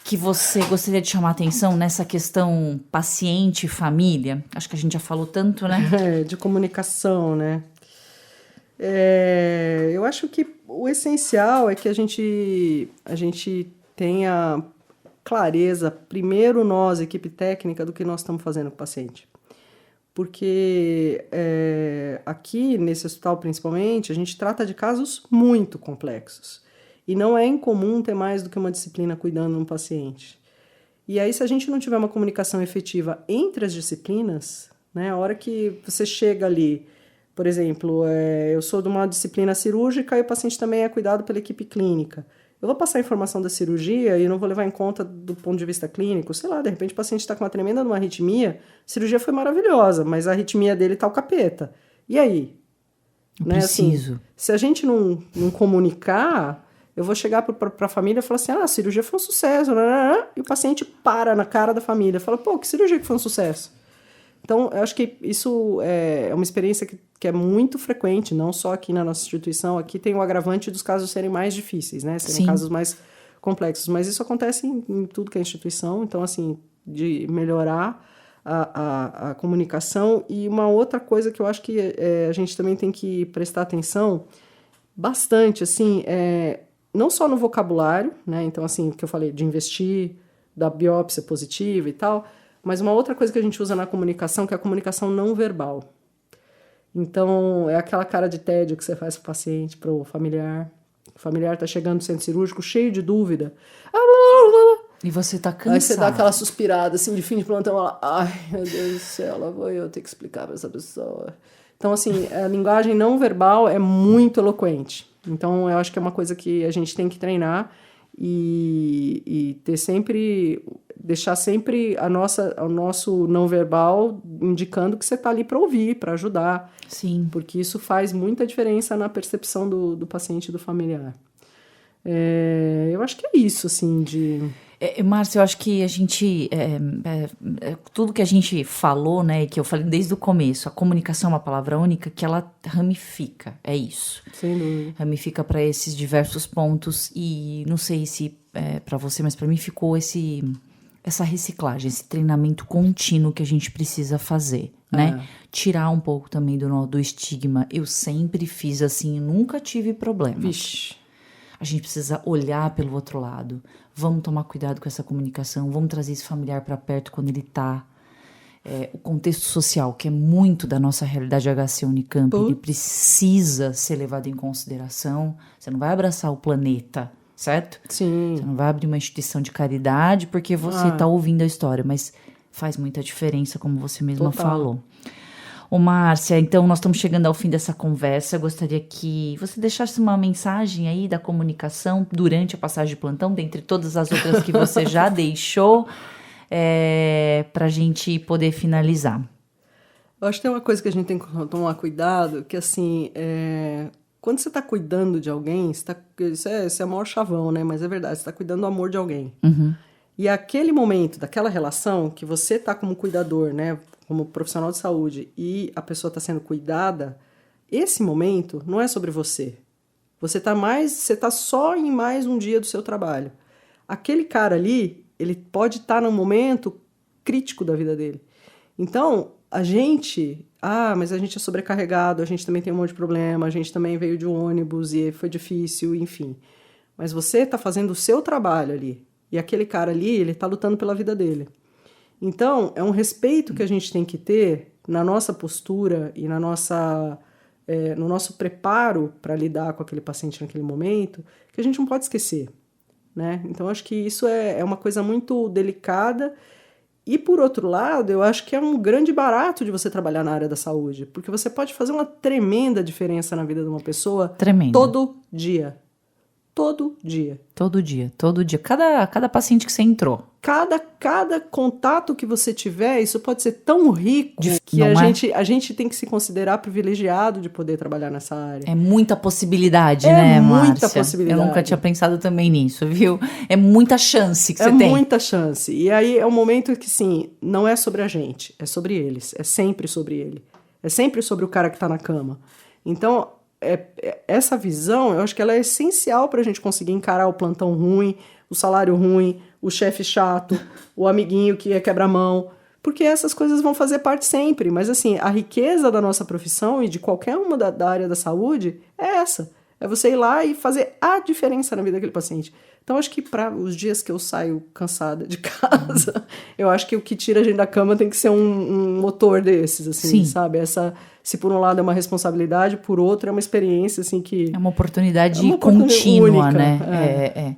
Speaker 2: que você gostaria de chamar atenção nessa questão paciente e família? Acho que a gente já falou tanto, né?
Speaker 3: De comunicação, né? Eu acho que o essencial é que a gente tenha clareza, primeiro nós, equipe técnica, do que nós estamos fazendo com o paciente. Porque aqui, nesse hospital principalmente, a gente trata de casos muito complexos. E não é incomum ter mais do que uma disciplina cuidando de um paciente. E aí, se a gente não tiver uma comunicação efetiva entre as disciplinas, né, a hora que você chega ali, por exemplo, eu sou de uma disciplina cirúrgica e o paciente também é cuidado pela equipe clínica. Eu vou passar a informação da cirurgia e não vou levar em conta do ponto de vista clínico. Sei lá, de repente o paciente está com uma tremenda uma arritmia, a cirurgia foi maravilhosa, mas a arritmia dele está o capeta. E aí?
Speaker 2: Eu preciso.
Speaker 3: Assim, se a gente não comunicar, eu vou chegar para a família e falar assim, a cirurgia foi um sucesso, e o paciente para na cara da família, fala, pô, que cirurgia que foi um sucesso? Então, eu acho que isso é uma experiência que é muito frequente, não só aqui na nossa instituição. Aqui tem o agravante dos casos serem mais difíceis, né? Serem casos mais complexos. Mas isso acontece em tudo que é instituição. Então, assim, de melhorar a comunicação. E uma outra coisa que eu acho que a gente também tem que prestar atenção bastante, assim, não só no vocabulário, né? Então, assim, que eu falei de investir, da biópsia positiva e tal, mas uma outra coisa que a gente usa na comunicação, que é a comunicação não verbal. Então, é aquela cara de tédio que você faz pro paciente, pro familiar. O familiar tá chegando no centro cirúrgico cheio de dúvida.
Speaker 2: E você tá cansado.
Speaker 3: Aí você dá aquela suspirada, assim, de fim de plantão, ela, ai, meu Deus do céu, lá vou eu ter que explicar pra essa pessoa. Então, assim, a linguagem não verbal é muito eloquente. Então, eu acho que é uma coisa que a gente tem que treinar e ter sempre... deixar sempre o nosso não verbal indicando que você está ali para ouvir, para ajudar.
Speaker 2: Sim.
Speaker 3: Porque isso faz muita diferença na percepção do paciente e do familiar. Eu acho que é isso, assim, de...
Speaker 2: Márcia, eu acho que a gente... tudo que a gente falou, né, que eu falei desde o começo, a comunicação é uma palavra única que ela ramifica, é isso.
Speaker 3: Sem dúvida.
Speaker 2: Ramifica para esses diversos pontos e não sei se para você, mas para mim ficou essa reciclagem, esse treinamento contínuo que a gente precisa fazer, né? Tirar um pouco também do estigma. Eu sempre fiz assim, nunca tive problema.
Speaker 3: Vixe.
Speaker 2: A gente precisa olhar pelo outro lado. Vamos tomar cuidado com essa comunicação, vamos trazer esse familiar para perto quando ele tá. O contexto social, que é muito da nossa realidade HC Unicamp, ele precisa ser levado em consideração. Você não vai abraçar o planeta, certo?
Speaker 3: Sim.
Speaker 2: Você não vai abrir uma instituição de caridade porque você está ouvindo a história, mas faz muita diferença, como você mesma falou. Ô, Márcia, então nós estamos chegando ao fim dessa conversa. Eu gostaria que você deixasse uma mensagem aí da comunicação durante a passagem de plantão, dentre todas as outras que você já deixou, para a gente poder finalizar.
Speaker 3: Eu acho que tem uma coisa que a gente tem que tomar cuidado, que assim, quando você está cuidando de alguém, isso é o maior chavão, né? Mas é verdade, você está cuidando do amor de alguém.
Speaker 2: Uhum.
Speaker 3: E aquele momento, daquela relação, que você está como cuidador, né? Como profissional de saúde, e a pessoa está sendo cuidada, esse momento não é sobre você. Você tá só em mais um dia do seu trabalho. Aquele cara ali, ele pode estar num momento crítico da vida dele. Então, mas a gente é sobrecarregado, a gente também tem um monte de problema, a gente também veio de ônibus e foi difícil, enfim. Mas você está fazendo o seu trabalho ali, e aquele cara ali, ele está lutando pela vida dele. Então, é um respeito que a gente tem que ter na nossa postura e no nosso preparo para lidar com aquele paciente naquele momento, que a gente não pode esquecer, né? Então, acho que isso é uma coisa muito delicada. E, por outro lado, eu acho que é um grande barato de você trabalhar na área da saúde, porque você pode fazer uma tremenda diferença na vida de uma pessoa todo dia. Todo dia.
Speaker 2: Todo dia, todo dia. Cada paciente que você entrou.
Speaker 3: Cada contato que você tiver, isso pode ser tão rico que a gente tem que se considerar privilegiado de poder trabalhar nessa área.
Speaker 2: É muita possibilidade, né, Márcia?
Speaker 3: É muita possibilidade.
Speaker 2: Eu nunca tinha pensado também nisso, viu? É muita chance que você tem.
Speaker 3: É muita chance. E aí é um momento que, sim, não é sobre a gente, é sobre eles. É sempre sobre ele. É sempre sobre o cara que tá na cama. Então, essa visão, eu acho que ela é essencial para a gente conseguir encarar o plantão ruim, o salário ruim, o chefe chato, o amiguinho que é quebra-mão, porque essas coisas vão fazer parte sempre. Mas, assim, a riqueza da nossa profissão e de qualquer uma da área da saúde é essa. É você ir lá e fazer a diferença na vida daquele paciente. Então, acho que para os dias que eu saio cansada de casa, eu acho que o que tira a gente da cama tem que ser um motor desses, assim, sabe? Se por um lado é uma responsabilidade, por outro é uma experiência, assim, que...
Speaker 2: É uma oportunidade contínua, única, né?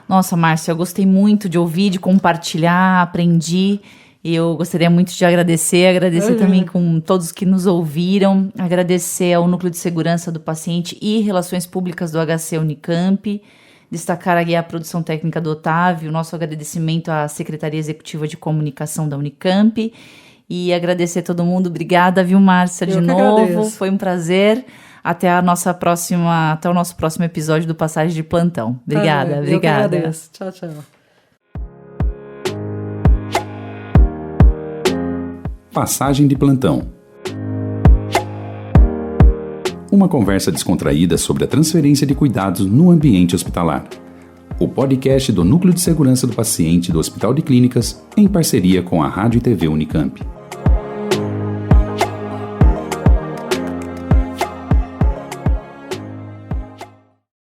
Speaker 2: Nossa, Márcia, eu gostei muito de ouvir, de compartilhar, aprendi. E eu gostaria muito de agradecer também com todos que nos ouviram, agradecer ao Núcleo de Segurança do Paciente e Relações Públicas do HC Unicamp, destacar aqui a produção técnica do Otávio, nosso agradecimento à Secretaria Executiva de Comunicação da Unicamp e agradecer a todo mundo. Obrigada, viu, Márcia, de novo. Agradeço. Foi um prazer. Até o nosso próximo episódio do Passagem de Plantão. Obrigada.
Speaker 3: Eu que agradeço. Tchau, tchau.
Speaker 1: Passagem de Plantão. Uma conversa descontraída sobre a transferência de cuidados no ambiente hospitalar. O podcast do Núcleo de Segurança do Paciente do Hospital de Clínicas, em parceria com a Rádio e TV Unicamp.